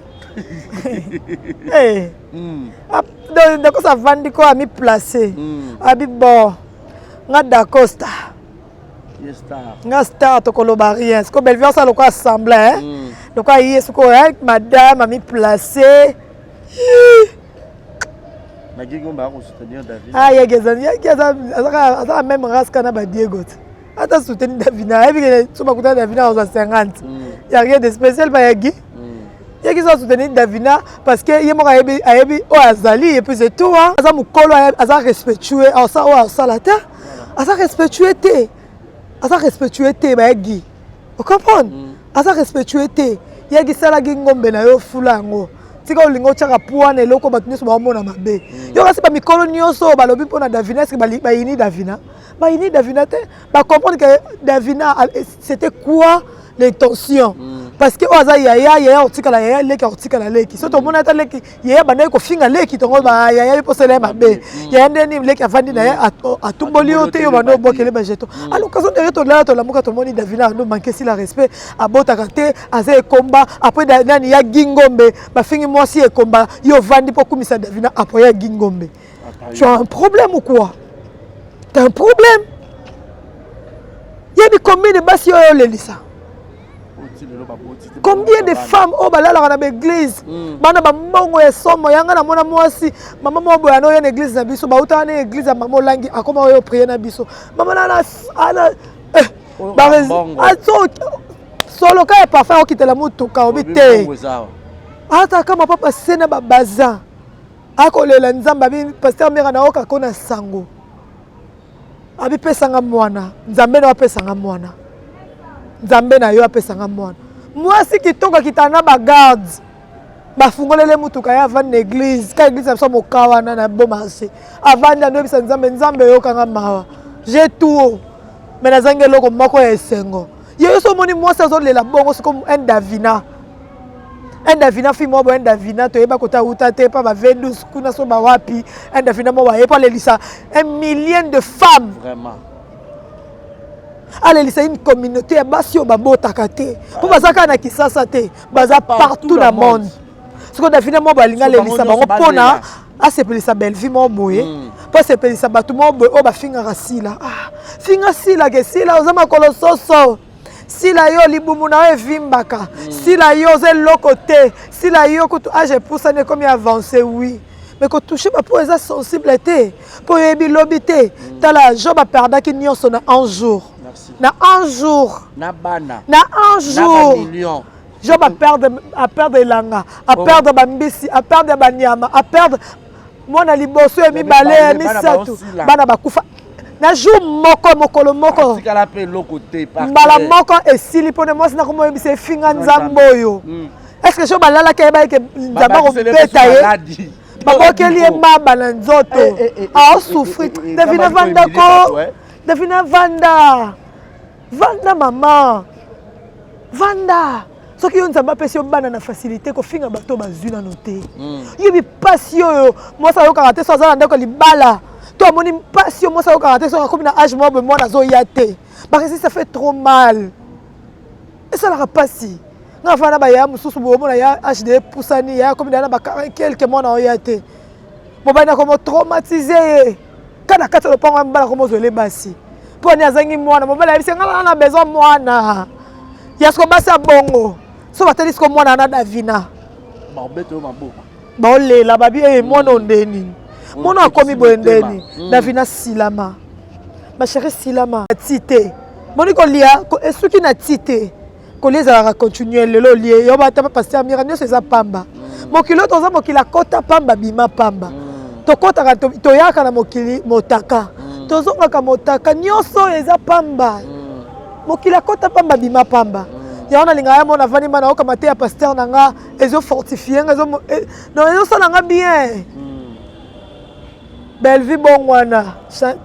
eh d'accord ça vend quoi à mi placer abi bon nga dacosta nga star to koloba rien ce que Belleville ça le quoi assemblée le quoi hier ce que madame a mi placer na Gingombe a soutenir David ça même race kana ba Diego ata soutenir Davina et puis soba Davina aux 50 il y a rien de spécial ba yagi yagi ça soutenir Davina parce que yemo ayebi o azali et puis c'est tout hein ça mukolo aza respectueux ça o ça la terre aza respectueux te ba yagi vous comprenez aza respectueux te yagi sala Gingombe na yo fulango tika olingo chaka puana eloko batu nyonso baomona mabe yo kasi ba mikolo nyonso balobi mpona Davina est-ce que bayini Davina te ba comprendre que Davina c'était quoi l'intention parce que oza yaya otikala yaya leki so to mona ta leki yaya bana ko finga leki to ba yaya po sele mabe yaya ndeni leki avandi na ya atumboli ote yo bano bokele ba jeto à l'occasion de to la muka to moni Davina no manquer si la respect abota kate aze combat après nani ya Gingombe ba fingi mwasi e combat yo vandi po kumisa Davina après ya Gingombe tu as un problème ou quoi t'as un problème y'a des combien de bassi yo lelisa combien de femmes au balala na l'église bana ba mbongo ya somo yanga na mona mwasi mama mo boya no ya na église na biso ba uta na église ya mama langi akoma yo prier na biso mama na ana solo ka e parfait okitela mutuka obite ata kama papa sena ba baza akolela nzamba bi pasteur mera na oka kona sango abi pesanga mwana nzambe na pesanga mwana nzambe na yo apesanga mwana mwasi kitoko kitana ba garde bafungolele mutuka ya van église ka église ça mokawa na bon marché avanda no bisa nzambe yo kanga mawa j'ai tout mais na zange loko moko ya esengo yo so moni mwasi azolela bongo c'est comme un Davina fi mo bo un Davina to yeba kota uta te pa ba vendus kuna so ba wapi un Davina mo wa yepa lelisa 1 million de femmes vraiment. Allez, c'est une communauté basio babota kate. Pour bazaka na kisasa te, baza partout dans le monde. Ce qu'on a finalement balinga lelisa bango pona a se pelisa Belleville mo boye. Pas se pelisa batu mo boye o ba finga rasila. Finga sila ke sila ozama kolososo. Sila yo libumu na evimbaka. Sila yo ze lokote. Sila yo kutu age poussa ne comme avancer oui. Mais quand toucher ma peau est sensible te. Pour yebi lobité. T'as la job a perdre qui nyonso na un jour. Na un jour. Na bana. Na un jour. Na million. Job a perdre langa, a perdre bambisi, a perdre banyama, a perdre moi na liboso et mi balé mi satou. Bana bakufa. Na jour mokolo moko. Tikala pe lokote par. Bala moko et sili pone moi na komo bi se finga nzamboyo. Est-ce que je balala ke ba ke nzamba ko betaye? Bako keli e maba na nzoto. A souffrir. Devina vanda ko. Devina vanda. Vanda maman. Vanda. Ce qui est un peu si on a la facilité qu'on finit un bateau bazou dans nos thés. Il y a passion. Moi ça a karaté sans ça on a bala. Toi mon passion moi ça a karaté sans comme na âge moi na zo yate. Parce que ça fait trop mal. Et ça la passi. Na fa na ba ya mususu bo mo na ya HD poussani ya comme na ba quelques mois na yate. Mo ba na comme traumatisé. Kana kata le panga mbala comme zo le basi. Pour ni azangi mwana mo ba la bisenga na besoin mwana. Ya ce qu'on basi bongo. So batali ko mwana na Davina ba obeto maboka ba olela babi mwana ondeni mwana akomi boendeni Davina silama ma chérie silama tite moni ko lia ko esuki na tite ko leza ra continuer lelo lie yo ba ta pasteur mira nyo seza pamba mokilo toza mokila kota pamba bima pamba to kota to yaka na mokili motaka tozonga ka motaka nyoso eza pamba mokila kota pamba bima pamba ya on a linga mon avani mana oka maté ya pasteur nanga ezo fortifier ezo non ezo salanga bien belle vie bon wana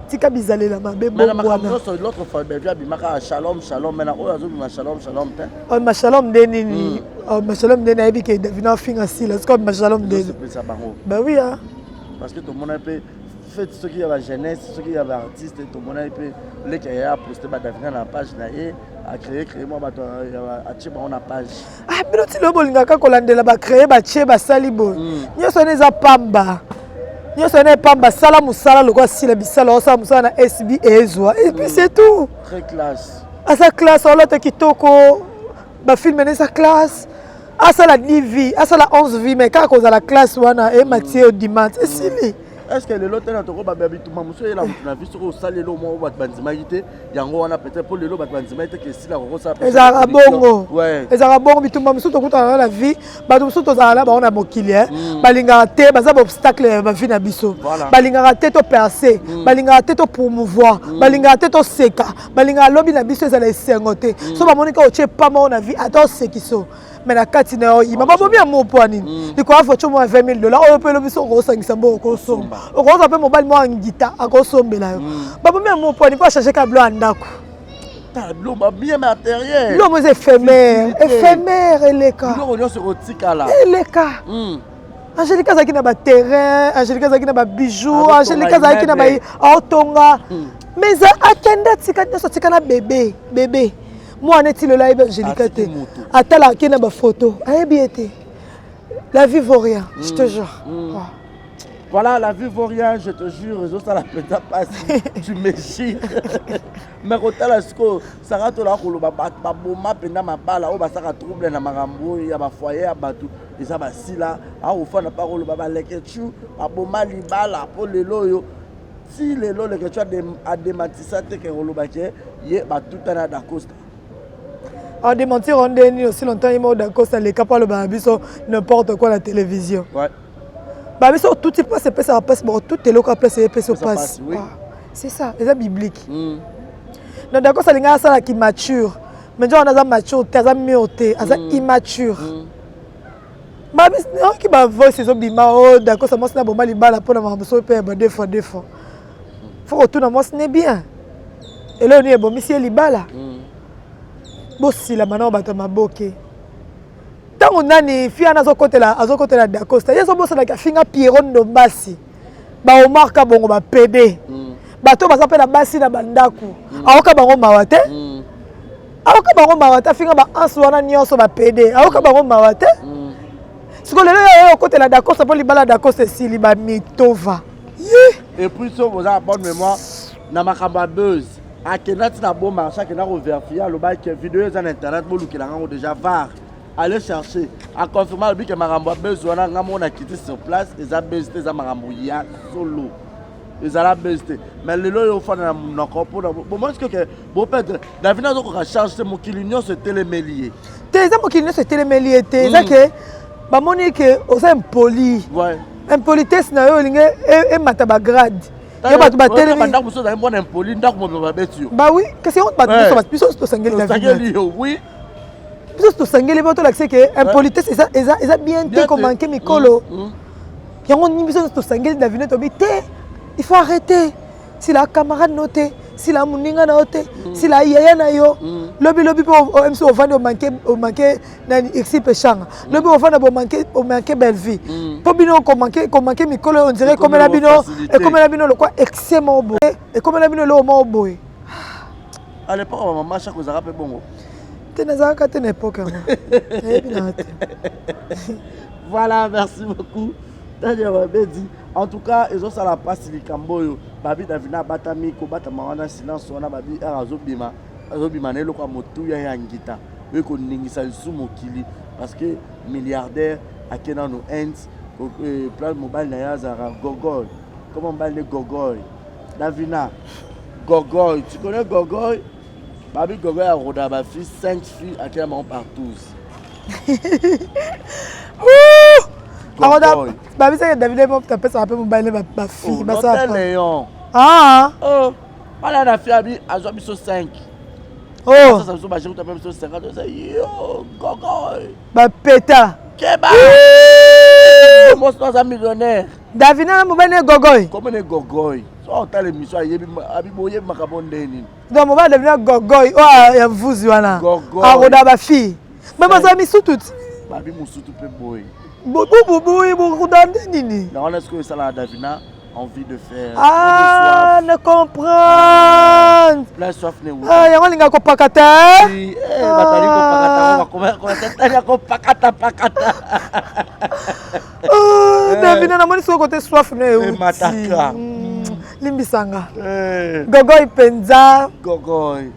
tika bizale la mabe bon wana l'autre fois belle vie bimaka shalom shalom mena o azo bima shalom shalom te oh ma shalom deni oh ma shalom deni ebi ke devina finga sila c'est comme ma shalom deni bah oui hein parce que tout le monde a peu fait ce qui y a la jeunesse ce qui y a l'artiste tout le monde a peu les qui a posté ba Davina na page na ye a créé moi bato a tché ba on a page ah bino ti lo bolinga ka kolandela ba créer ba tché ba salibo nyoso neza pamba nyoso ne pamba sala musala lokwa sila bisala osa musala na SB ezwa et puis c'est tout très classe à sa classe on l'a kitoko ba filmer sa classe à ça la 10 vie à ça la 11 vie mais quand cause à la classe wana et Mathieu dimanche et sili est-ce que le lot na toko ba babi tout mamuso et la na vie sur sale lo mo ba bandima yité yango wana peut-être pour le lo ba bandima yité que si la ko ça ezara bongo ouais ezara bongo bitumba muso to kutana na vie ba muso to za la ba on a mokili balinga te baza obstacle ba vie na biso balinga te to percer balinga te to promouvoir balinga te to seka balinga lobi na biso ezala esengote so ba monika o che pa mo na vie ado sekiso mais la carte n'a il m'a pas bien mon poignet il quoi faut moi $20,000 on peut le biso ko sangisa mbo ko somba o ko ça peut mobile mo ngita a ko sombe la ba bien mon poignet pas chercher câble andako l'eau bien matériel l'eau est éphémère eleka l'eau on se retika là eleka Angelica Zaki na ba terrain Angelica Zaki na ba bijoux Angelica Zaki na ba autonga mais ça attendait tika na bébé moi on est le live Angelica te atala ki na ba photo bien été la vie vaut rien je te jure voilà la vie vaut rien je te jure ça la peut pas tu me chires mais quand la sco ça rate la ko ba boma penda mabala o ba saka trouble na makambo ya ba foyer ya batu eza ba sila a o fa na parole ba leke chu ba boma libala po lelo yo si lelo le que tu as dématissa te que roloba ke ye ba tout na d'Acosta on démentir on déni aussi longtemps il m'a d'Acosta les capable ba biso n'importe quoi la télévision ouais ba biso tout type passe ça passe bon tout est local place et passe passe c'est ça c'est biblique donc d'accord ça linga ça qui mature mais on a mature t'as mioté as immature ba bis non qui ba voice so bima oh d'accord ça moi na bomba libala pour na mamso pe ba deux fois faut retourner moi ce n'est bien et là on est bon monsieur libala bosi la mana bato maboke tango nani fia na azokotela d'Acosta yeso bosa na kafinga Pierron Ndombasi ba omarka bongo ba PD bato baza pe na basi na bandaku aoka bango mawate aoka bango mawate finga ba ansu wana nyonso ba PD aoka bango mawate siko lelo yo kotela d'Acosta po libala d'Acosta sili ba mitova et puis ça vous a bonne mémoire na makamba buzz akenati na bon marché que na reverfia le bac vidéo sur internet bo lukela ngo déjà var aller chercher à confirmer le que makambo buzz wana ngamo na quitté sur place eza buzz eza makambo ya solo ezala buzz mais lelo yo fa na kopo bon moi ce que bon peut-être Davina zo ko charger mon kilinyo se télémélier eza mo kilinyo se télémélier te eza que ba monique oza impoli ouais impolitesse na yo linge e mata ba grade yo bato ba télé ba ndako so za mbona impoli ndako mo ba betu ba oui que c'est honte bato so biso to sangeli Davina oui biso to sangeli bato l'accès que impolitesse eza bien te comme manquer mikolo yango ni biso to sangeli Davina to bi te il faut arrêter si la camarade noté si la muninga na ote si la yaya na yo lobi po MC ovandi o manquer na exipe changa lobi ovanda bo manquer belle vie po bino ko manquer mikolo on dirait comme la bino et comme la bino le quoi excès mobo et comme la bino le mobo à l'époque maman chaque chose rappelle bongo tenazaka tena époque voilà merci beaucoup Daniel Bedi. En tout cas, ils ont ça la passe du Camboyo. Babi Davina Batami, Kobata Mawana, silence, on a Babi Arazobima. Azobima, Nelo Kamotu, Yangita. Eux qu'on n'ingisa sumo kili. Parce que milliardaire, à Kenan no Ends, plan mobile Nayazara, Gogoy. Comment on parle de Gogoy? Davina, Gogoy. Tu connais Gogoy? Babi Gogoy a rodé ma fille, 5 filles à Kenan partout. Babi ça David m'a tapé ça après mobile ma fille ba ça Léon voilà la fille abi azobi so 5 ça so ba je tapé so 50 ça yo gogoy ba peta keba moi c'est un millionnaire David na mobile gogoy comment ne gogoy so ta l'émission yebi abi boye makabonde ni donc mobile devenir gogoy ya vuzi wana aroda ba fille mais ça mi sous tout babi musutu pe boy nini. Non, est-ce que ça la Davina envie de faire? Ah, ne comprendre. La soif ne ou. Ah, yango linga ko pakata. Oui, batali ko pakata, on va comment ko pakata. Oh, Davina na moni so côté soif ne ou. Mataka. Limbisanga. Gogoy penza. Gogoy.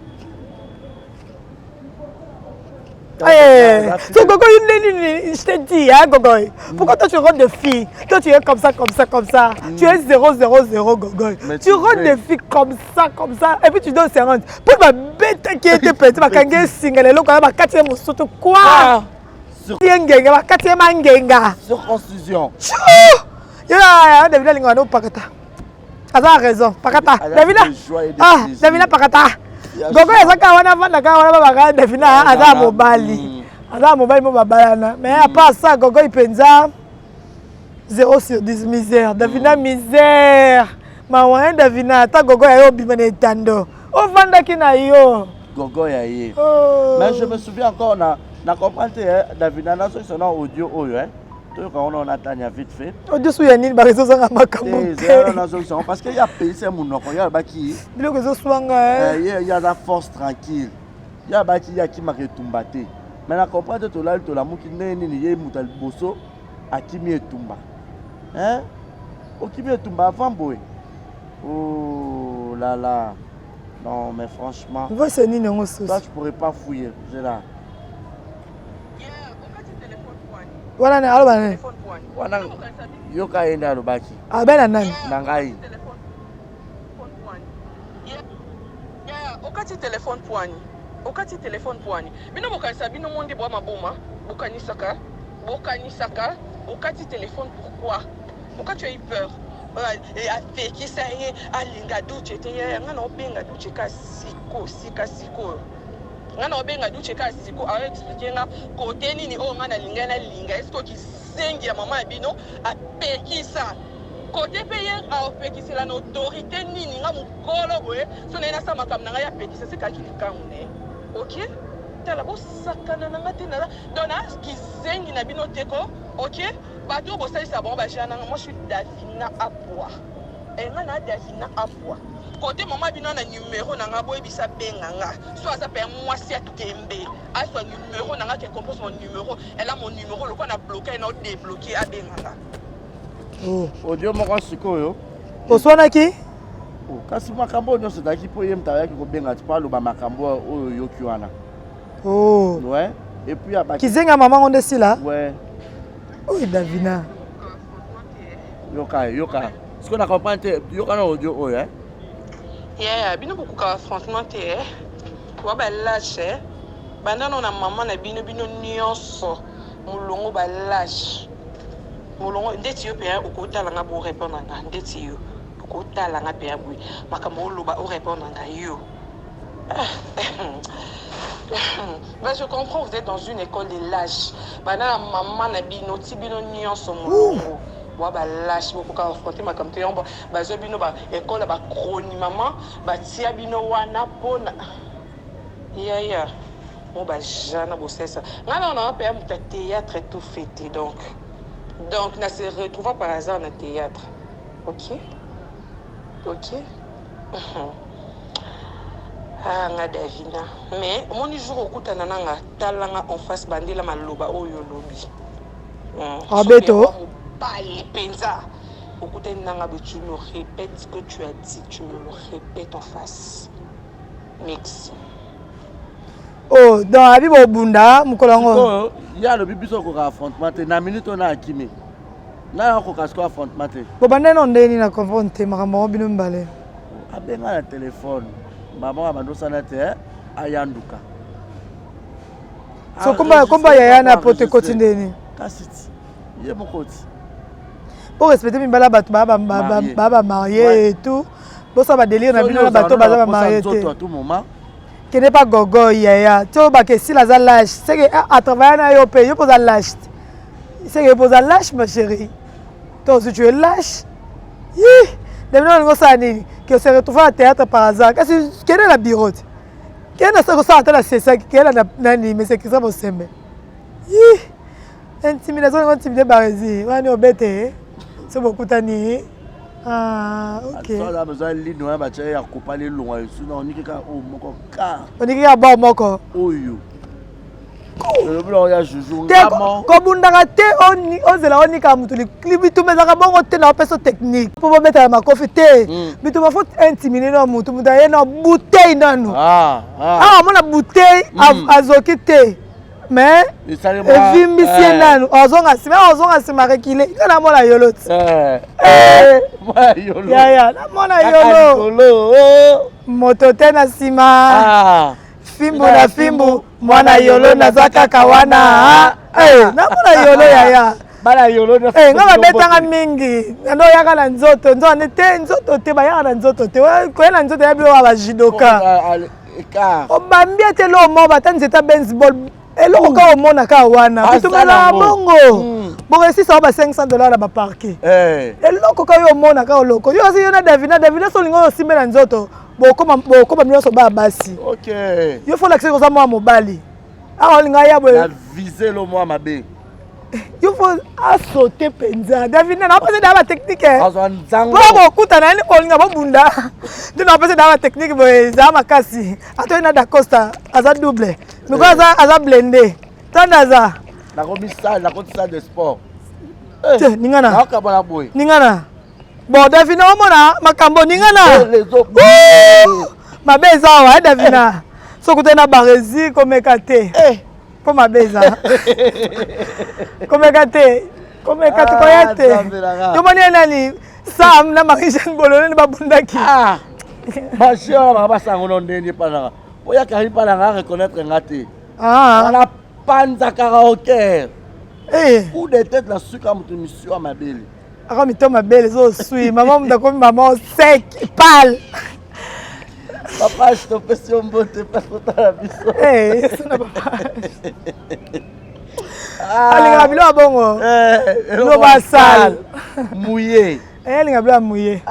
Tu Gogoy, je te dis, hein, Gogoy. Pourquoi toi tu rentres de filles? Toi tu es comme ça. Tu es 000 Gogoy. Tu rentres de filles comme ça. Et puis tu donnes 50. Pour ma bête qui était petite, ma kangue single, le quoi, ma quatrième surtout quoi? Ma quatrième angenga. Circoncision. Ya, Davina lingano pakata. Aza raison, pakata. Davina pakata. Gogo ezaka wana vanda ka wana baba Davina aza mobali. Aza mobali mo babalana. Mais à part ça Gogo ipenza 0 sur 10 misère. Davina misère. Ma wana Davina ta Gogo ya yo bimane tando. O vanda ki na yo. Gogo ya ye. Mais je me souviens encore na comprendre Davina na so son audio oyo quand on a Tania vite fait. Audio sou ya nini ba réseau zanga makambo. Parce qu'il y a pays c'est mon nom, il y a baki. Bilo réseau swanga il y a la force tranquille. Il y a baki il y a qui m'a retumbaté. Mais na comprendre to la muki neni ni ye mutal boso akimi etumba. Hein? Okimi etumba avant boy. Oh là là. Non mais franchement. Vous c'est nini ngo so. Toi tu pourrais pas fouiller, j'ai là. Wana na alo bana. Wana yoka enda alobaki. Abena nani? Nangai. Okati téléphone poani. Bino bokanisa bino monde bwa maboma, bokanisaka, okati téléphone pourquoi? Pourquoi tu as eu peur? Et a fait qui ça y est, alinga douche te ya ngana obenga douche ka siko. Ngana obenga douche ka siko a expliquer nga côté nini o ngana linga est-ce que kisengi ya mama bino a pekisa côté payé a pekisa la autorité nini nga mukolo boye so na sa makamna nga ya pekisa se ka kilikangune OK tala bo sakana na ngate na dona kisengi na bino teko OK bato bo salisa bon ba jana moi je suis Davina Apwa et ngana Davina Apwa côté maman bino na numéro nanga boy bisa benganga soit ça perd moi si atembe a soit numéro nanga qui compose mon numéro elle a mon numéro le quoi na bloqué et na débloqué a benganga audio moko sikoyo oswana ki kasi makambo nyonso daki po ye mtaya ki ko benga ti pa lo ba makambo oyo yoki wana ouais et puis abaki kizenga maman on desi là ouais Davina yoka ce qu'on a compris yoka na audio oyo yeah bino bokuka franchement te kwa ba lâche banda na maman na bino nyonso mulongo ba lâche mulongo ndeti yo pe okotala nga bo répondre nga ndeti yo okotala nga pe abui makambo loba o répondre nga yo ben, je comprends, vous êtes dans une école de lâches. Banda na maman na bino tibino nyonso mulongo Moi, lâche beaucoup quand affronter ma comme tu es bazobino ba école ba chroni maman ba tia bino wana pona ya moi ba jana bosser ça ngana on a pas un théâtre tout fêté donc on se retrouve par hasard dans théâtre. OK ah nga Davina mais mon jour okutana nanga talanga en face bandela maloba oyo lobi Beto Parle, pensa. Tu me répètes ce que tu as dit, tu me le répètes en face. Merci. Oh, dans la Bible, Bunda, Moukolongo. Il y a le bibi sur le affrontement. Na minute on a Akimi. Na on a affrontement. Bobane non deni na confronté, maman binumbale. Abenga na téléphone. Maman abandosa na te ayanduka. So komba yaya na pote kotindeni. Kasiti. Yé mon koti. Pour respecter Mimbala Bato, Baba marié et tout. Pour ça, va délire, on a bateau, Baba marié. Qui n'est pas gogo, yaya. Tu vois que si la lâche, c'est qu'à travers un aéroport, il faut la lâche. C'est qu'il faut la lâche, ma chérie. Toi aussi, tu es lâche. Maintenant, on a dit que se retrouve à théâtre par hasard. Quelle est la birote? Quelle est la ça la c'est quelle est la nani, mais c'est que ça va se mettre. Intimidation, on intimidé Barési. On est au bête. C'est beaucoup tani. Ah, ok. Ça a besoin de l'île, on va couper les lois. Sinon, on dit que moko ka. On dit qu'il y a bon moko. Oyo. Le blanc ya joujou. Comme on a raté, on se la on dit qu'à mutuli. Libitu mais ça bon on te na personne technique. Pour mettre ma confité. Mais tu vas faut intimider non mutu mutu y a une bouteille dans nous. Ah, mon bouteille azokité. Mais vimbisie nanu ozonga sima rekile kana mona yolo ya na mona yolo moto tena sima fimbu na fimbu mwana yolo naza kaka wana na mona yolo ya bala yolo na nga betanga mingi ndo yaka na nzoto nzoto te bayaka na nzoto te ko na nzoto ya bilo ba jidoka obambia te lo mo batanzi ta baseball eloko ka omona ka wana bitumela bongo bongo si ça ba $500 na ba parquet eloko ka yo omona ka oloko yo si yo na Davina so lingo osimbe na nzoto bokoma mioso ba basi OK yo faut l'accès ko mwa mobali a olinga ya bo na viser lo mwa mabe yo faut sauter penza Davina na passer dans la technique azwanzango pour okuta na ni olinga bo bunda ndina passer dans la technique bo za makasi ato ina da Costa aza double mais quoi aza blendé tandaza na komisa na kotisa de sport ningana na kabala boy ningana bon Davina omona makambo ningana mabeza wa Davina sokutena barezi komeka te po mabeza komeka te koyate yo moni nani Sam na Marie-Jeanne Bolone babundaki bashia ba basango no ndeni pana oya kari pana nga reconnaître ngate ala panza karaoke coup de tête la suka mutu mission à mabele aka mito mabele zo sui maman mdako maman sec pâle papa je te fais un bon te passe la biso ça n'a pas alinga bilo bongo lo basal mouillé alinga bilo mouillé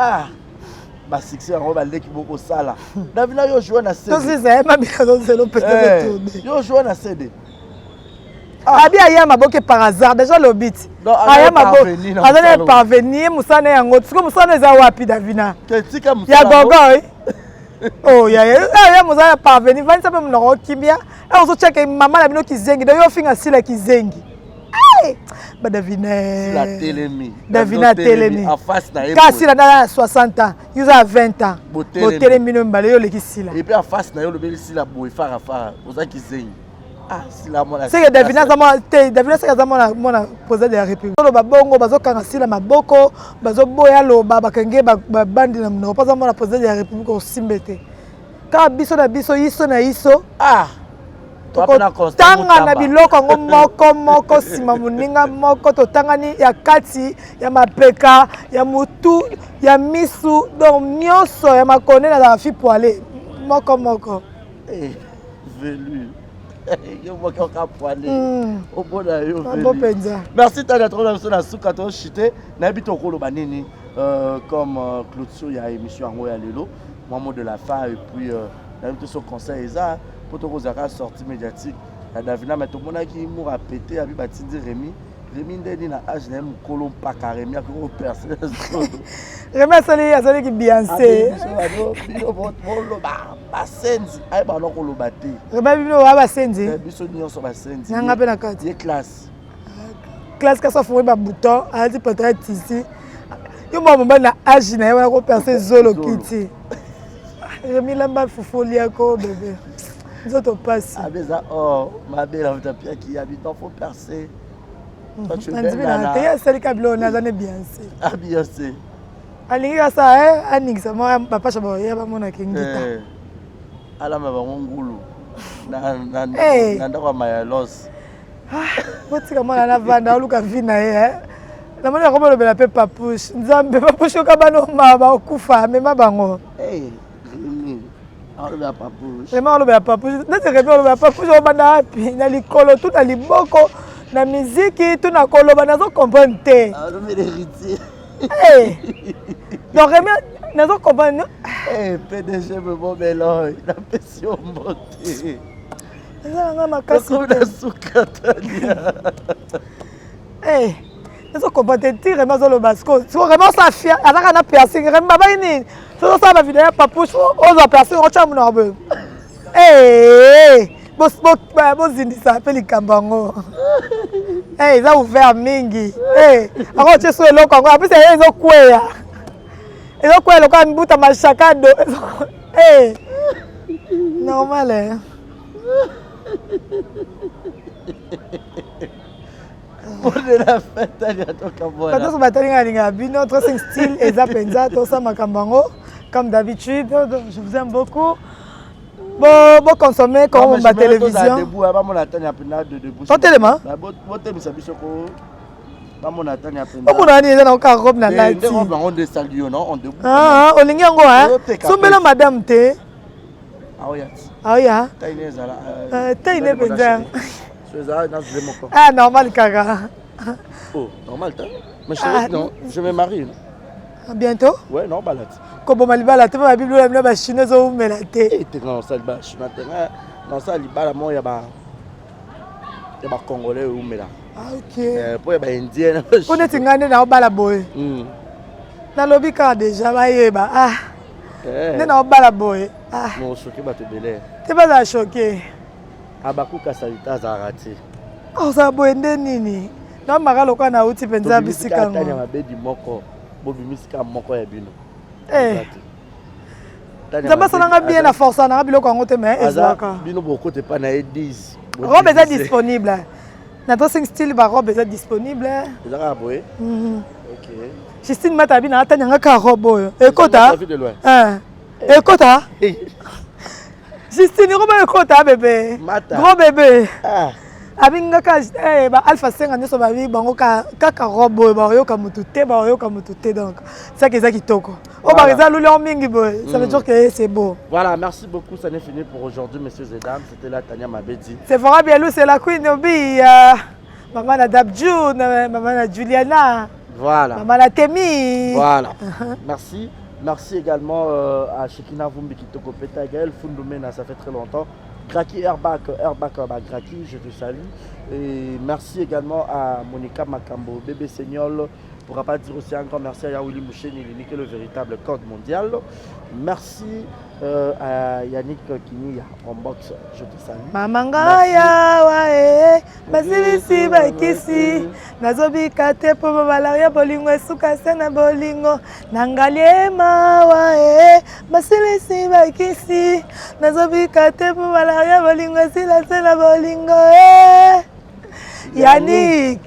ba succès on va leki boko sala Davina yo jouer na CD to si ça ma bien dans le peut-être tourner yo jouer na CD abi aya maboke par hasard déjà le beat aya maboke azana parvenir musana yango siko musana za wapi Davina ketika musana ya gogo oh ya musana parvenir vani sape mnoko kibia ozo check mama la bino kizengi do yo finga sila kizengi ba Davina telemi en face na ka sila na 60 ans you a 20 ans botelemi no mbale yo leki sila et puis en face na yo le beli sila boy fara oza kizengi sila mona c'est que Davina ça mona président de la République lo babongo bazokanga sila maboko bazoboya lo bakenge bandi na mnoko pas mona président de la République au simbete ka biso na biso yiso na yiso tanga na biloko ngo moko sima muninga moko totangani ya kati ya mapeka ya mutu ya misu donc nyonso ya makone na la fi poale moko velu Merci Tania trop dans la souka to chité na bito ko lo banini comme clôture ya émission ngo ya lelo moment de la fin et puis na bito so conseil ça pour to kozaka sortie médiatique la Davina mais tout monde qui m'a répété abi batindi Rémi ndeni na âge na mukolo pa Rémi ko percer Rémi asali ki Beyoncé bino bolo ba senzi ay ba lokolo baté Rémi bino wa ba senzi biso nyonso ba senzi nanga pe na kati classe ka so foué ba bouton ati peut-être ici yo mo na âge na yo ko percer zolo kiti Rémi lamba fufoli yako bébé nzoto passe abeza oh ma belle en tapia qui habite faut percer. Tu es celle qui a bien Beyoncé. Ah Beyoncé. Alingi ça aningisa moi papa chabo ya ba mona kingita. Ala ma ba ngulu. Na ndakwa mayalos. Botika mona na vanda oluka vina Na mona ko lo bela pe papush. Nzambe papush ka bano maba okufa mema bango. On le papush. On le papush. Nete ke on le papush o banda api na likolo tout na liboko. La musique, tout na koloba nazo comprendre te. Ah, non mais l'héritier. Donc Rémi nazo comprendre. PDG me bon mélange, la pression montée. Nga makasi na sukatania. nazo comprendre te Rémi zo lo basko. So Rémi ça fia, azaka na piercing Rémi baba ini. So ça ba vidéo papuche, ozo piercing o chamu na bo. Bo zindisa pe likambango. Ils ont ouvert mingi. Encore tu es sur le Congo, après ils ont quoi? Ils ont quoi le quand bout à machakado. Normal hein. Pour la fête il y a ton cambo. Quand on bataille ngalinga bino notre style et zapenza to sa makambango comme d'habitude. Je vous aime beaucoup. Bon consommer comme ma télévision. Debout avant mon attendre apena de debout. Totalement. Bon thème ça biso ko ba mon attendre apena. Bon on est dans ka robe na lati. On de salio non on debout. On lingi ngo hein. Sombela madame te. Ah ya. Taine zala. Taine benza. Soza na zemo ko. Ah normal kaka. Oh, normal ta. Mais chérie non, je me marie. Bientôt? Ouais, normal. Comme malibala te ba bible la ba chinois zo melate. Te non ça ba chinois te non ça libala mo ya ba congolais ou mela. Ah OK. Pour ba indien. On est ngane na obala boy. Na lobi ka déjà ba yeba. Na obala boy. Mon choqué ba te belé. Te ba za choqué. Abaku kasalita za rati. Oh ça boy nini? Na makalo kana uti penza bisika ngo. Tanya mabedi moko. Bobimisika moko ya bino. Zamba sana bien la force na biloko ngo te mais ezaka. Bino boko te pa na 10. Robe est disponible. Na dressing style ba robe est disponible. Ezaka boye. OK. Justine Matabi na atanya ngaka robe. Ekota. Ekota. Justine robe ekota bébé. Gros bébé. Abinga ka ba alpha 5 nyoso ba bi bango kaka robo ba yoka mutute donc ça que ça qui toko o ba reza lulon mingi boy ça veut dire que c'est beau. Voilà, merci beaucoup, ça n'est fini pour aujourd'hui messieurs et dames, c'était la Tania Mabedi. C'est Fora Bialou, c'est la Queen Obi, maman la Dabjou, maman la Juliana. Voilà. Maman la Temi. Voilà. Merci. Merci également à Shekina Vumbi qui te copète à Gaël Fundoumena, ça fait très longtemps. Graki Airbag, Graki, je te salue. Et merci également à Monica Makambo, bébé Seignol. On ne pourra pas dire aussi encore merci à Yaouli Moucheni, il est le véritable code mondial. Merci à Yannick Kini en box, je te salue. Mamangaya wae, basilisi bakisi, nazobi kate po malaria bolingo esuka sana bolingo, nangaliema wae, basilisi bakisi, nazobi kate po malaria bolingo esila sana bolingo Yannick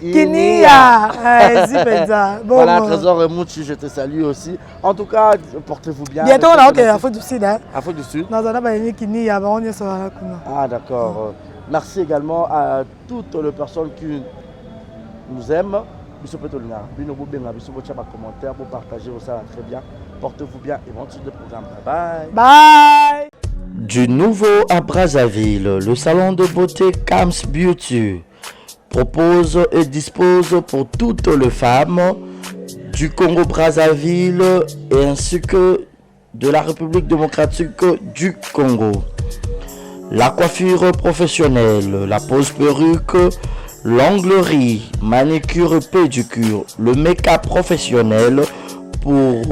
Kinia, voilà, Trésor et Mouchi, je te salue aussi. En tout cas, portez-vous bien. Bientôt, on a Afrique du Sud. Afrique du Sud. Ah, d'accord. Merci également à toutes les personnes qui nous aiment. Commentaire pour partager ça très bien. Portez-vous bien et bon suite de programme. Bye bye. Bye. Du nouveau à Brazzaville, le salon de beauté Kams Beauty propose et dispose pour toutes les femmes du Congo-Brazzaville et ainsi que de la République démocratique du Congo. La coiffure professionnelle, la pose perruque, l'onglerie, manicure et pédicure, le make-up professionnel pour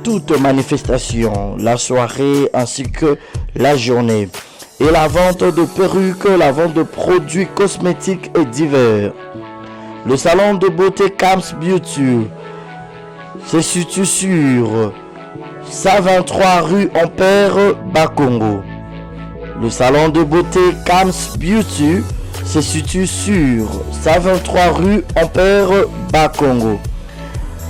toute manifestation, la soirée ainsi que la journée. Et la vente de perruques, la vente de produits cosmétiques et divers. Le salon de beauté Kams Beauty se situe sur 123 rue Ampère Bakongo. Le salon de beauté Kams Beauty se situe sur 123 rue Ampère Bakongo.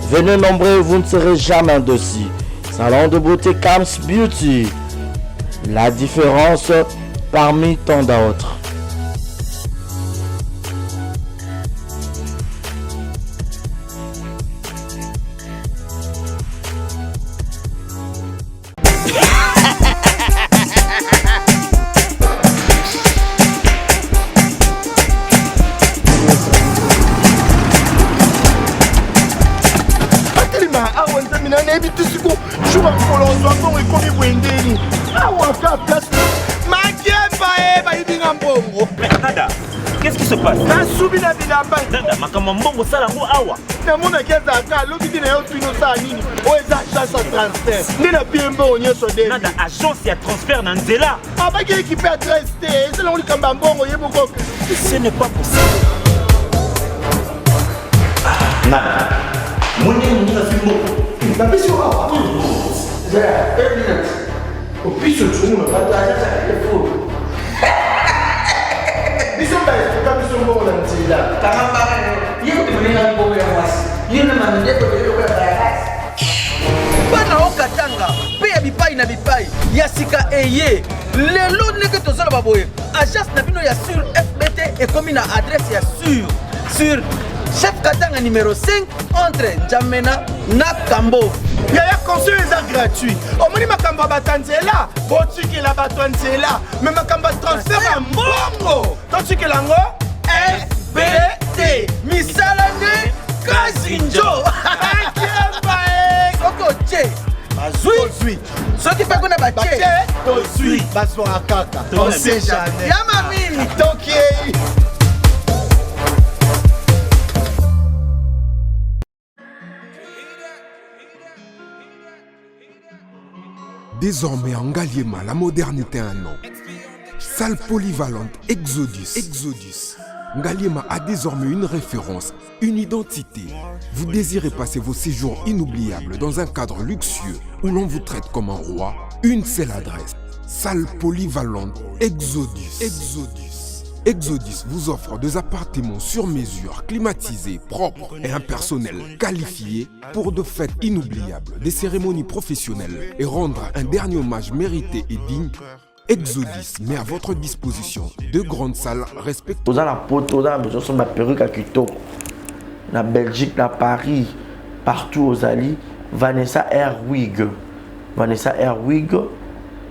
Venez nombreux, vous ne serez jamais dessus. Salon de beauté Kams Beauty. La différence parmi tant d'autres. Nada, qu'est-ce qui se passe? Nada, makambo mbongo sala ngo awa. Nada, agence ya transfert na nzela. Ce n'est pas possible. Nada. bana okatanga pe ya bipai na bipai ya sika eye lelo ndenge tozala baboye agence na bino ya sur FBT ekomi na adresse ya sur chef katanga numéro 5 entre Njamena na Kambo. Yaya conseil est gratuit. Omoni makamba batanzela, botikela batanzela, mais makamba transfert à mbongo. Totikela ngo FBT. Misalane Kazinjo. Koko che. Bazui. Soki pa kona ba che. Tozui. Baso akaka. On sait jamais. Yama mini. Tokiei. Désormais en Ngaliema, la modernité a un nom. Salle polyvalente Exodus. Ngaliema a désormais une référence, une identité. Vous désirez passer vos séjours inoubliables dans un cadre luxueux où l'on vous traite comme un roi? Une seule adresse. Salle polyvalente Exodus. Exodus vous offre des appartements sur mesure, climatisés, propres et un personnel qualifié pour de fêtes inoubliables, des cérémonies professionnelles et rendre un dernier hommage mérité et digne. Exodus met à votre disposition deux grandes salles respectueuses. Dans la poto, dans la perruque à Kitoko, na Belgique, na Paris, partout aux alliés, Vanessa Airwig.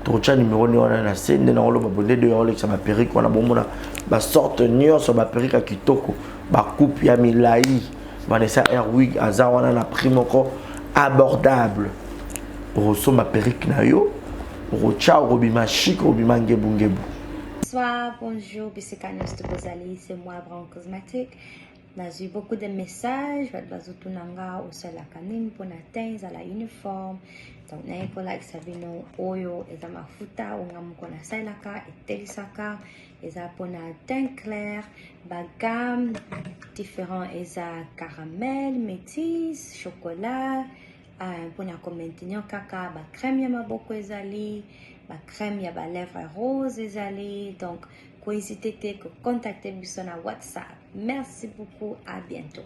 Tocha numéro ni wana na scène na olo babonde de olo ça ma perruque wana bomona ba sorte nyo sur ma perruque à Kitoko ba coupe ya milai Vanessa Airwig aza wana na prix moko abordable roso ma perruque na yo rocha robima chic robima ngebu. Bonsoir, bonjour, Bissekanos de Bozali, c'est moi, Brown Cosmetic. J'ai eu beaucoup de messages, bazutunanga usala kanim pour atteindre à la uniforme. Donc, n'a pas like sabino oyo et mafuta ongam kona sailaka et telisaka et za pona teint clair, bagam différents et za caramel, métis, chocolat, pour na maintenir kaka, ba crème yama beaucoup ezali, ba crème yaba lèvres rose ezali. Donc, n'hésitez pas à contacter sur WhatsApp. Merci beaucoup, à bientôt.